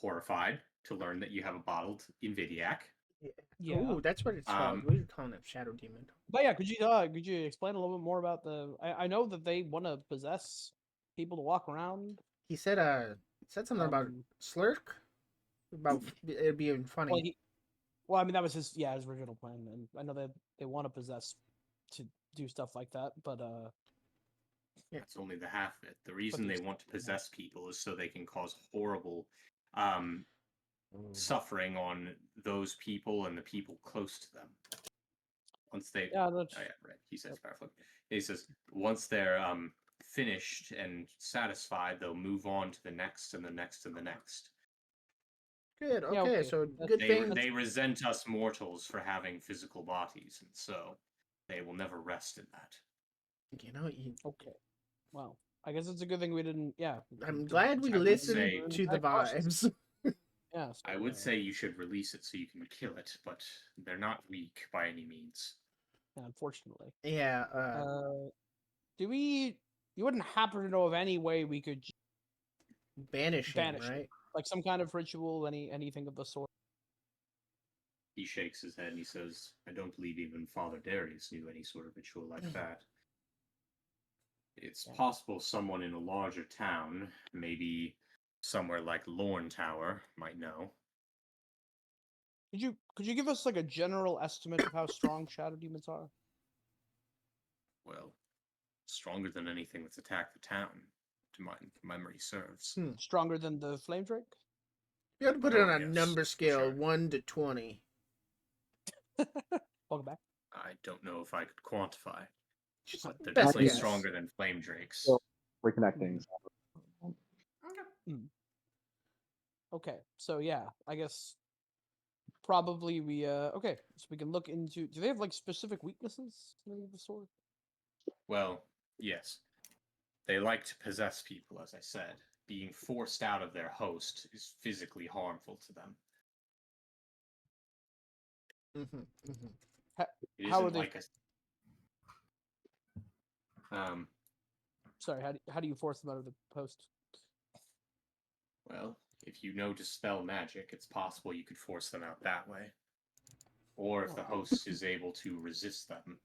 horrified to learn that you have a bottled Invidiac. Yeah. Ooh, that's what it's called. We're calling it Shadow Demon. But yeah, could you explain a little bit more about the? I know that they want to possess people to walk around. He said something about Slurk. about it being funny. Well, I mean, that was his original plan, and I know they want to possess to do stuff like that, but That's only the half of it. The reason they want to possess people is so they can cause horrible suffering on those people and the people close to them. Once they, right. He says powerfully. He says once they're finished and satisfied, they'll move on to the next and the next and the next. Good. Okay, so good thing they resent us mortals for having physical bodies, and so they will never rest in that. You know. Okay. Well, I guess it's a good thing we didn't. Yeah. I'm glad we listened to the vibes. Yeah. So, I would say you should release it so you can kill it, but they're not weak by any means. Unfortunately. Yeah. Do we? You wouldn't happen to know of any way we could banish him, right? Him. Like some kind of ritual, anything of the sort? He shakes his head and he says, I don't believe even Father Darius knew any sort of ritual like that. It's possible someone in a larger town, maybe somewhere like Lorne Tower, might know. Could you give us like a general estimate of how strong shadow demons are? Well, stronger than anything that's attacked the town, to my memory serves. Stronger than the flame drake? You have to put it on a number scale, 1 to 20. Welcome back. I don't know if I could quantify. But they're Best definitely guess. stronger than flame drakes. So, reconnecting. Okay, so yeah, I guess probably we okay, so we can look into. Do they have like specific weaknesses of the sort? Well, yes. They like to possess people, as I said. Being forced out of their host is physically harmful to them. How are they? Like Sorry, how do you force them out of the post? Well, if you know to spell magic, it's possible you could force them out that way. Or if the host is able to resist them.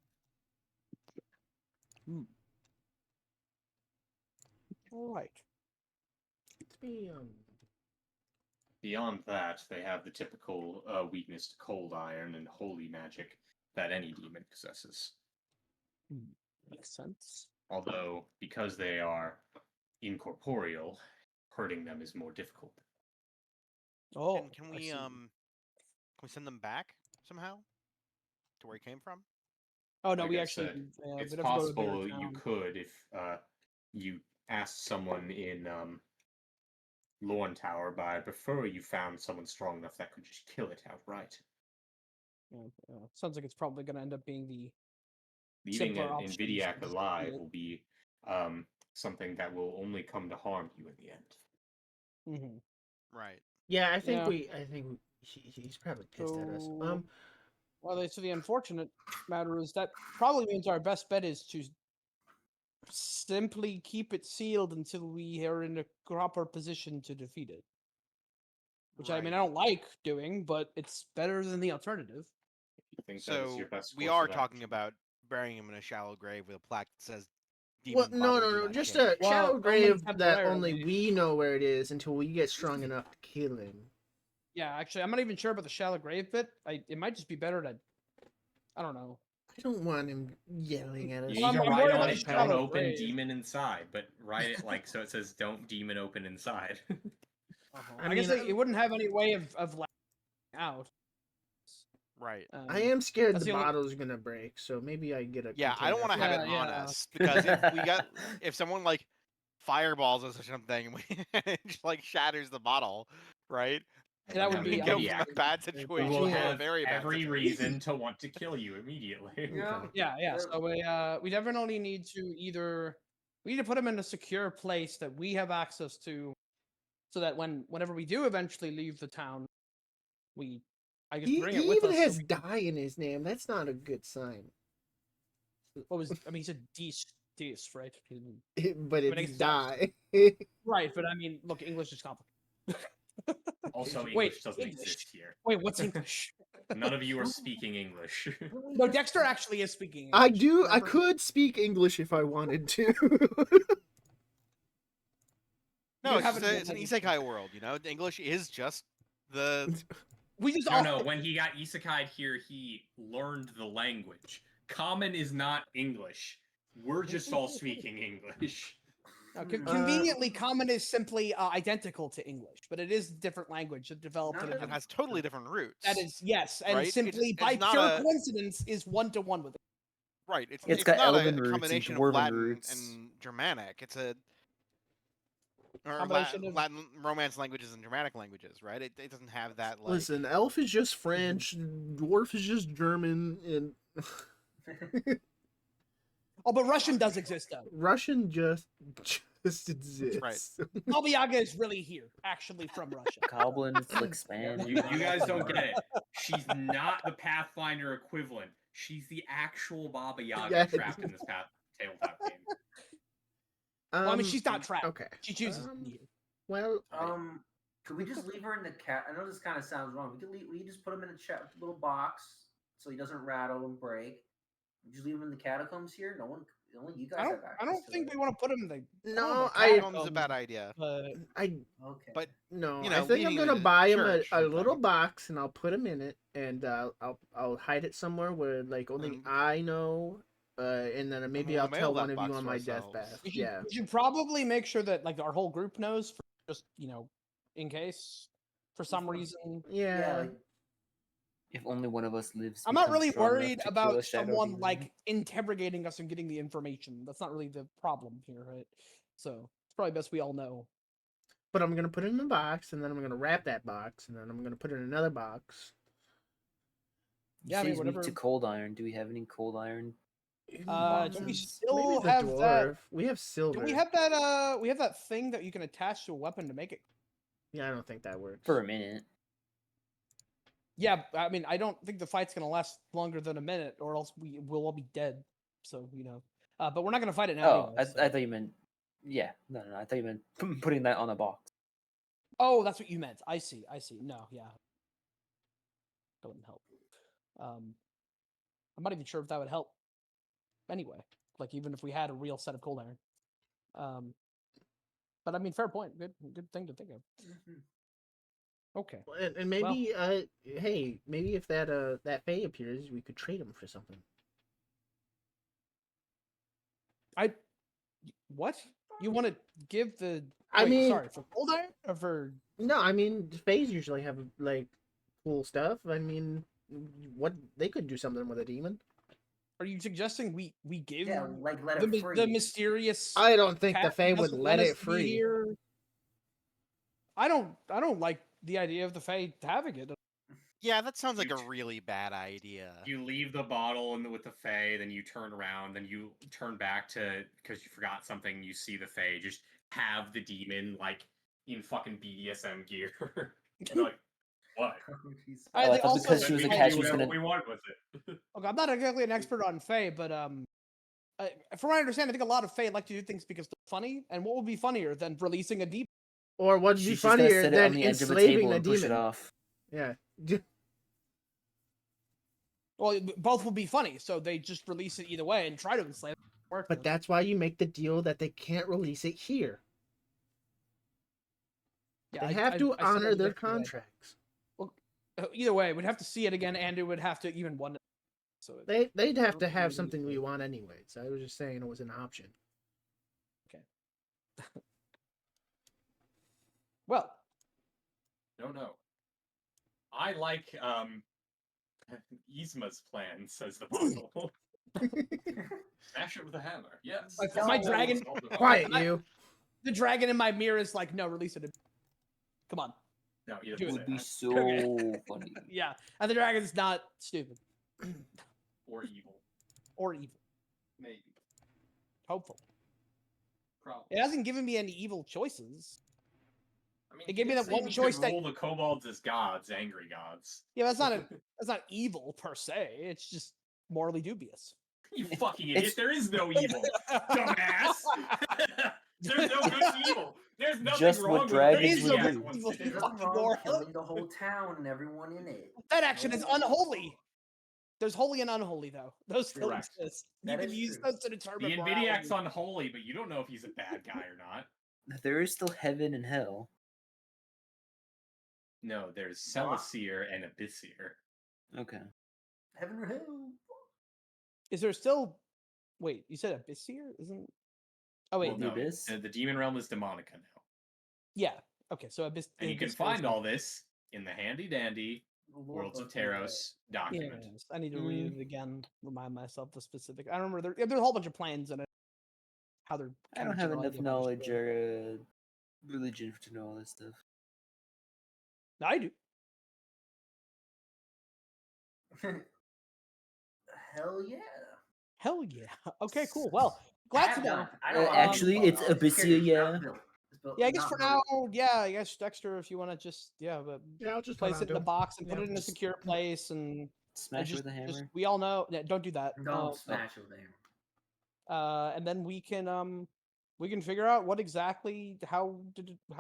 All right. Beyond that, they have the typical weakness to cold iron and holy magic that any demon possesses. Makes sense. Although, because they are incorporeal, hurting them is more difficult. Oh, can we send them back somehow to where he came from? Oh no, Like we I actually. said, it's possible you could if you asked someone in Lorne Tower, but I prefer you found someone strong enough that could just kill it outright. Sounds like it's probably going to end up being the leaving an Invidiac alive will be something that will only come to harm you in the end. Right. Yeah, I think he's probably pissed at us. Well, so the unfortunate matter is that probably means our best bet is to simply keep it sealed until we are in a proper position to defeat it. Which I mean, I don't like doing, but it's better than the alternative. I think that is your best we are talking about burying him in a shallow grave with a plaque that says Well, no. Just a shallow grave that only we know where it is until we get strong enough to kill him. Yeah, actually, I'm not even sure about the shallow grave bit. It might just be better to, I don't know. I don't want him yelling at us. You can write on it, don't open demon inside, but write it like so it says don't demon open inside. I guess it wouldn't have any way of letting out. Right. I am scared the bottle's gonna break, so maybe I get a. Yeah, I don't want to have it on us because if someone like fireballs us or something, it just like shatters the bottle, right? That would be a bad situation. We will have every reason to want to kill you immediately. Yeah. So we definitely need to put him in a secure place that we have access to, so that whenever we do eventually leave the town, bring it with us. He even has die in his name. That's not a good sign. He said Dees, right? But it's die. Right, but I mean, look, English is complicated. Also, English doesn't exist here. Wait, what's English? None of you are speaking English. No, Dexter actually is speaking English. I could speak English if I wanted to. No, it's an isekai world, English is just We just No, all no. When he got isekai'd here, he learned the language. Common is not English. We're just all speaking English. No, conveniently, Common is simply identical to English, but it is a different language that developed in a None of It different. has totally different roots. That is yes, and right? simply It's by not pure a- coincidence is 1-to-1 with it. right. It's got not elven a roots and combination of dwarven Latin roots. and Germanic. It's a or Combination of- Latin Romance languages and Germanic languages, right? It doesn't have that like. Listen, elf is just French, dwarf is just German, and Oh, but Russian does exist though. Russian just exists. Baba Yaga is really here, actually from Russia. Goblin, it's like Spanish. You guys don't get it. She's not the Pathfinder equivalent. She's the actual Baba Yaga Yeah. trapped in this tabletop game. Well, I mean, she's not trapped. Okay. She chooses to be here. Well, Could we just leave her in the cat? I know this kind of sounds wrong. We just put him in a little box so he doesn't rattle and break. We just leave him in the catacombs here. No one, only you guys have access. I don't think we want to put him in the. no, Catacombs is a bad idea. I Okay. But no. you I know, think I'm leaving gonna it in buy him church a with little them. box and I'll put him in it, and I'll hide it somewhere where like only I know. And then maybe we'll I'll mail tell that one of box you on to my ourselves. deathbed. We should, Yeah. we should probably make sure that like our whole group knows, for just in case for some reason. Yeah. like, If only one of us lives. I'm not becomes really strong enough worried to kill about a shadow someone demon. like interrogating us and getting the information. That's not really the problem here, right? So it's probably best we all know. But I'm gonna put it in a box, and then I'm gonna wrap that box, and then I'm gonna put it in another box. You Yeah, I say mean, he's weak whatever. to cold iron. Do we have any cold iron? Do we boxes? still Maybe the have dwarf. that? We have silver. Do we have that? We have that thing that you can attach to a weapon to make it. Yeah, I don't think that works. For a minute. Yeah, I mean, I don't think the fight's gonna last longer than a minute, or else we'll all be dead. So but we're not gonna fight it now. Oh, anyway, I thought you meant. Yeah, no. I thought you meant putting that on a box. Oh, that's what you meant. I see. No, yeah, that wouldn't help. I'm not even sure if that would help. Anyway, like even if we had a real set of cold iron. But I mean, fair point. Good thing to think of. Okay. And maybe hey, maybe if that Fae appears, we could trade him for something. What? You want to give the? I Wait, mean- sorry, for cold iron or for? No, I mean Faes usually have like cool stuff. I mean, what they could do something with a demon. Are you suggesting we give yeah, like let the, it free. the mysterious? I don't think the cat Fae who would doesn't let want us it to be free. here? I don't like the idea of the Fae having it. Yeah, that sounds like a really bad idea. You leave the bottle with the Fae, then you turn around, then you turn back to because you forgot something. You see the Fae just have the demon like in fucking BDSM gear. You're like, what? Oh, jeez. I they thought also because she was a we cat, can she do was whatever gonna. we want with it. Okay, I'm not exactly an expert on Fae, but from what I understand, I think a lot of Fae like to do things because they're funny. And what would be funnier than releasing a demon? Or what'd be She's just gonna funnier set it on than the edge of a enslaving table a and push it demon? off. Yeah. Well, both would be funny, so they just release it either way and try to enslave it. But that's why you make the deal that they can't release it here. Yeah, They have to I see honor what their you're saying. contracts. Either way, we'd have to see it again, and it would have to even one. So They'd have to have something we want anyway. So I was just saying it was an option. well, No. I like Yzma's plan, says the bottle. Smash it with a hammer. Yes. My dragon- Quiet, you. the dragon in my mirror is like, no, release it. Come on. No, he Do doesn't it. say Would be that. so funny. Yeah, and the dragon's not stupid Or evil. or evil. Maybe. Hopeful. Probably. It hasn't given me any evil choices. I mean, It gave me that one choice that- rule the kobolds as gods, angry gods. Yeah, that's not evil per se. It's just morally dubious. You fucking idiot! It's- There is no evil, dumbass. There's no good to evil. There's nothing Just wrong what with dragons it. would Yeah, do. once Evil. it There's is. nothing Fucking wrong war. with killing the whole town and everyone in it. That action is unholy. There's holy and unholy, though. Those still Correct. exist. You That can is use true. those to The determine Nvidiac's morality. unholy, but you don't know if he's a bad guy or not. There is still heaven and hell. No, there's Celiseer and Abyssier. Okay. Heaven or hell? Is there still? Wait, you said Abyssier? Isn't? Oh wait, Well, the no, Abyss? the demon realm is Demonica now. yeah. Okay, so Abyss. And you can Abyss find goes- all this in the handy dandy Worlds of Taros document. Yes, I need to read it again. Remind myself the specific. I remember there's a whole bunch of plans in it. How they're. I kind don't of have general enough idea of how they're knowledge split. or religion to know all this stuff. No, I do. Hell yeah. Hell yeah. Okay, cool. Well, glad to know. Actually, it's Abyssia, yeah. Yeah, I guess for now, yeah, I guess Dexter, if you want to just, yeah, but Yeah, I'll just place it in the box and put Yeah. it in a secure place, and Smash it just, with a hammer. we all know. Yeah, don't do that. Don't smash it there. And then we can figure out what exactly how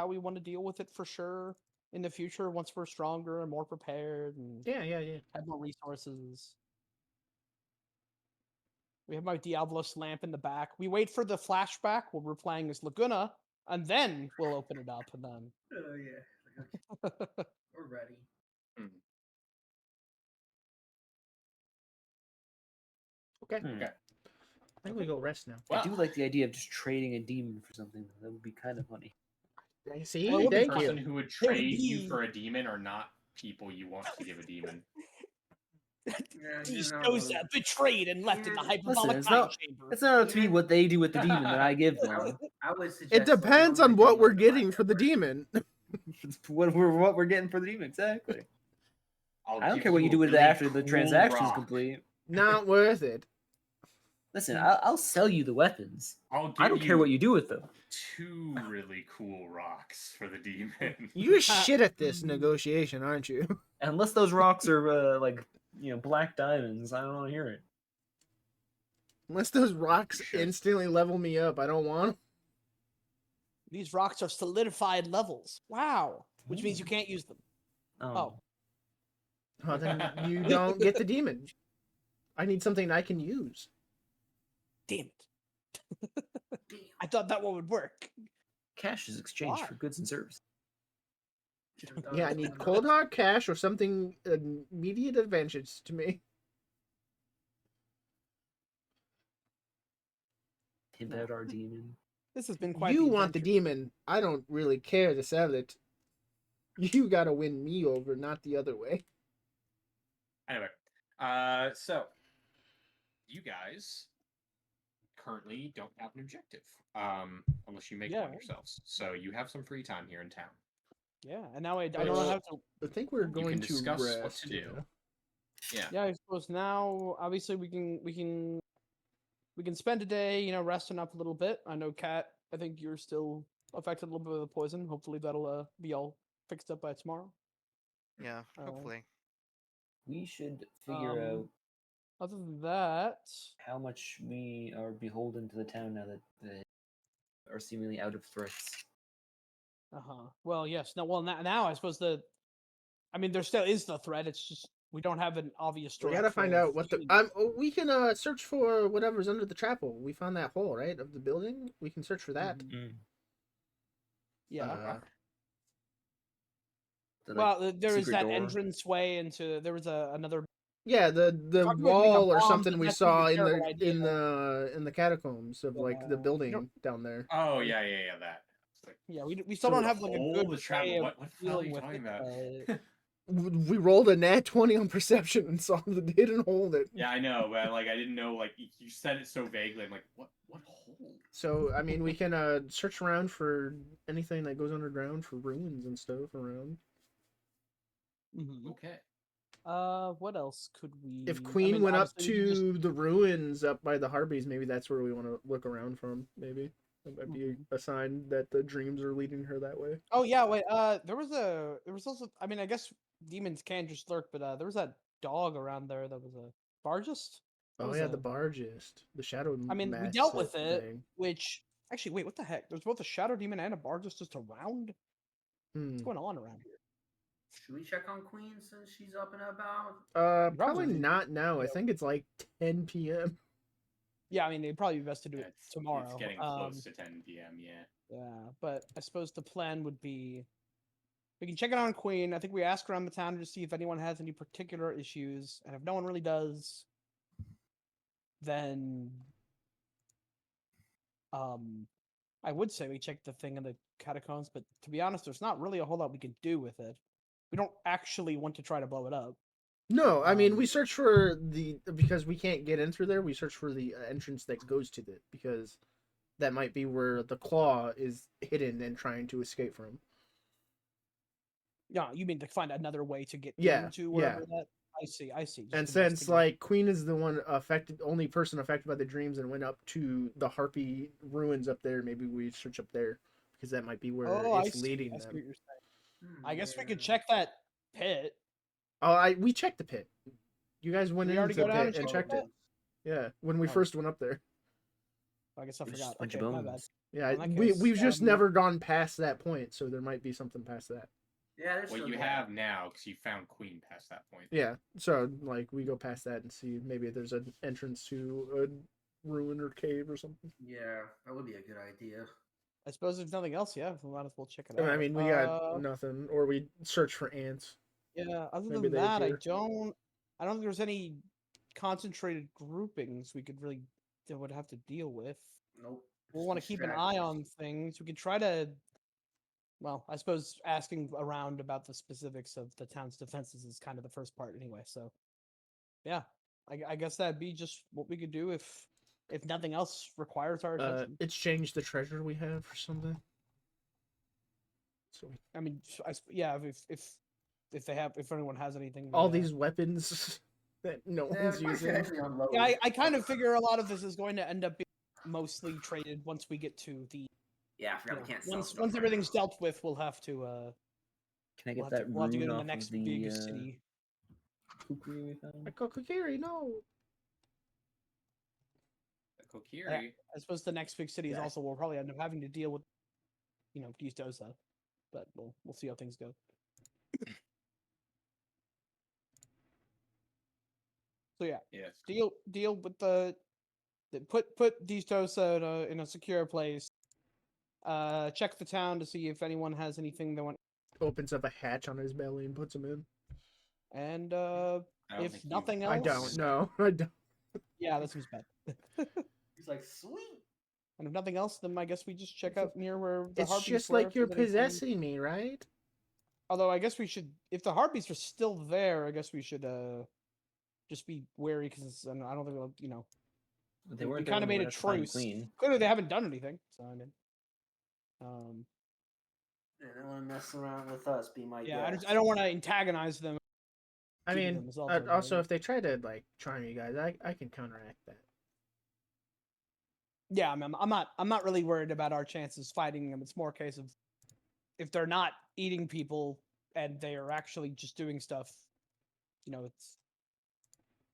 we want to deal with it for sure in the future once we're stronger and more prepared and Yeah. have more resources. We have my Diablos lamp in the back. We wait for the flashback where we're playing as Laguna, and then we'll open it up, and then. Oh yeah. We're ready. Okay. Hmm. Okay. I think we go rest now. I do like the idea of just trading a demon for something. That would be kind of funny. See, Well, it would be thank fun. you. Person who would They would trade you be- for a demon are not people you want to give a demon. Betrayed and left in the hyperbolic it's time not- chamber. It's not up to me what they do with the demon that I give them. I would suggest. It depends on what we're getting for the demon. what we're getting for the demon, exactly. I don't give care what you a do with it really after the cool transaction is rock. complete. Not worth it. Listen, I'll sell you the weapons. I'll give I don't care what you do with them. 2 really cool rocks for the demon. You're shit at this negotiation, aren't you? Unless those rocks are black diamonds, I don't want to hear it. Unless those rocks Shit. instantly level me up, I don't want 'em. These rocks are solidified levels. Wow. Which means you can't use them. Oh. Oh, then you don't get the demon. I need something I can use. Damn it. I thought that one would work. Cash is exchanged Why? for goods and services. Yeah, I need cold hard cash or something immediate advantage to me. Pimp out our demon. This has been quite You the want the adventure. demon. I don't really care to sell it. You gotta win me over, not the other way. Anyway, so you guys currently don't have an objective, unless you make one Yeah. yourselves. So you have some free time here in town. Yeah, and now I don't know how to. I think we're going can to discuss rest. what to do. Yeah. Yeah, I suppose now obviously we can spend a day, resting up a little bit. I know, Kat, I think you're still affected a little bit with the poison. Hopefully that'll be all fixed up by tomorrow. Yeah, hopefully. We should figure out Other than that, how much we are beholden to the town now that they are seemingly out of threats. well, yes. No, well, now I suppose there still is the threat. It's just we don't have an obvious. We gotta direct find way of out what the. healing We can search for whatever's under the chapel. We found that hole, right, of the building. We can search for that. Yeah. The, Well, there is secret that door. entranceway into. There was another. Yeah, the Talking about doing a wall or bomb, something but we that's saw a in terrible the catacombs of like the Yeah. building down there. Oh yeah, that. It's like, Yeah, we still so don't the have like a hole, good the way travel. of What the hell are dealing you with talking it. about? We rolled a nat 20 on perception and saw the didn't hold it. Yeah, I know, but like I didn't know. Like you said it so vaguely. I'm like, what hole? So I mean, we can search around for anything that goes underground for ruins and stuff around. Mhm. Okay. What else could we? If Queen went up obviously we can just- to the ruins up by the Harbies, maybe that's where we want to look around from. Maybe that might be a sign that the dreams are leading her that way. Oh yeah, wait. There was also. I mean, I guess demons can just lurk, but there was that dog around there that was a Bargist. That Oh was yeah, a- the Bargist, the shadow. I mean, we mass dealt with it. thing. Which actually, wait, what the heck? There's both a shadow demon and a Bargist just around. What's going on around here? Should we check on Queen since she's up and about? Probably Probably. not now. I Yeah. think it's like 10 p.m. Yeah, I mean, it'd probably be best to do it It's tomorrow. It's getting close to 10 p.m. Yeah. Yeah, but I suppose the plan would be We can check it on Queen. I think we ask around the town to see if anyone has any particular issues, and if no one really does, then I would say we check the thing in the catacombs. But to be honest, there's not really a whole lot we can do with it. We don't actually want to try to blow it up. No, I mean Um, we search for because we can't get in through there. We search for the entrance that goes to it because that might be where the claw is hidden and trying to escape from. Yeah, you mean to find another way to get Yeah, into yeah. wherever that? I see. Just And since investigate. like Queen is the one only person affected by the dreams and went up to the Harpy ruins up there, maybe we search up there because that might be where I it's see. leading I see them. what you're saying. I guess we could check that pit. Oh, we checked the pit. You guys went Did we already into the go down pit and and checked check it. Yeah, when we Oh. first went up there. I guess I It was forgot. just a bunch Okay, of my bad. bones. Yeah, In that we've case, just never gone past that point, so there might be something past that. Yeah, there's Well, still you there. have now because you found Queen past that point. Yeah, so like we go past that and see maybe there's an entrance to a ruin or cave or something. Yeah, that would be a good idea. I suppose if nothing else, yeah, we might as well check it out. I mean, we got nothing, or we search for ants. Yeah, other Maybe than they that, I appear. don't think there's any concentrated groupings we could really that would have to deal with. Nope. We'll want to keep an eye on things. We could try to, well, I suppose asking around about the specifics of the town's defenses is kind of the first part anyway. So, yeah, I guess that'd be just what we could do if nothing else requires our attention. Exchange the treasure we have for something. So I mean, yeah, if they have, if anyone has anything, all these weapons that no one's using. Yeah, I kind of figure a lot of this is going to end up being mostly traded once we get to the. Yeah, I forgot You we know, can't sell once stuff once right everything's now. dealt with, we'll have to. Can I get We'll that have to go rune to the off next of the biggest city. kukri we found? I go Kokiri, no. The Kokiri. I suppose the next big city is Yeah. also we'll probably end up having to deal with, Distosa, but we'll see how things go. So yeah, Yes. deal with the put Distosa in a secure place. Check the town to see if anyone has anything they want, Opens up a hatch on his belly and puts him in. and I don't if think you- nothing else, I don't know. I don't. Yeah, that seems bad. He's like, sweet. And if nothing else, then I guess we just check out near where the It's harpies just were, like if you're there's anything- possessing me, right? Although I guess we should, if the harpies are still there, I guess we should just be wary because I don't think they'll, They we weren't kind of there when we made a went out to find truce. Queen. Clearly, they haven't done anything. So I mean, They don't want to mess around with us. Be my yeah, guest. I don't want to antagonize them. I keeping mean, themselves over also there. if they try to like charm you guys, I can counteract that. Yeah, I'm not really worried about our chances fighting them. It's more a case of if they're not eating people and they are actually just doing stuff, it's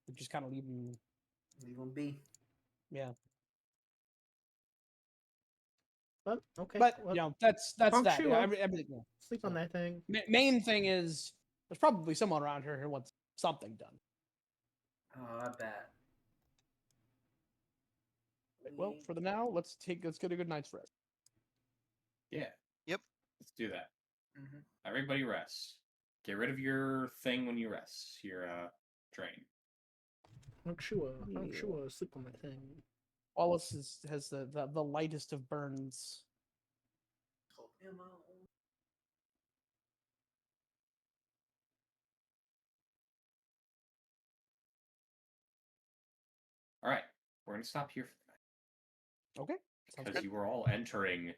we just kind of leave them. Leave them be. Yeah, But okay. but well, that's Feng that. Shui Yeah, will. everything. Yeah. Sleep on that thing. Main thing is there's probably someone around here who wants something done. Oh, I bet. Well, for the now, let's get a good night's rest. Yeah. Yep. Let's do that. Mm-hmm. Everybody rest. Get rid of your thing when you rest. Your drain. Feng Shui, sleep on that thing. Wallace has the lightest of burns. All right. We're gonna stop here for the night Okay, sounds because good. you were all entering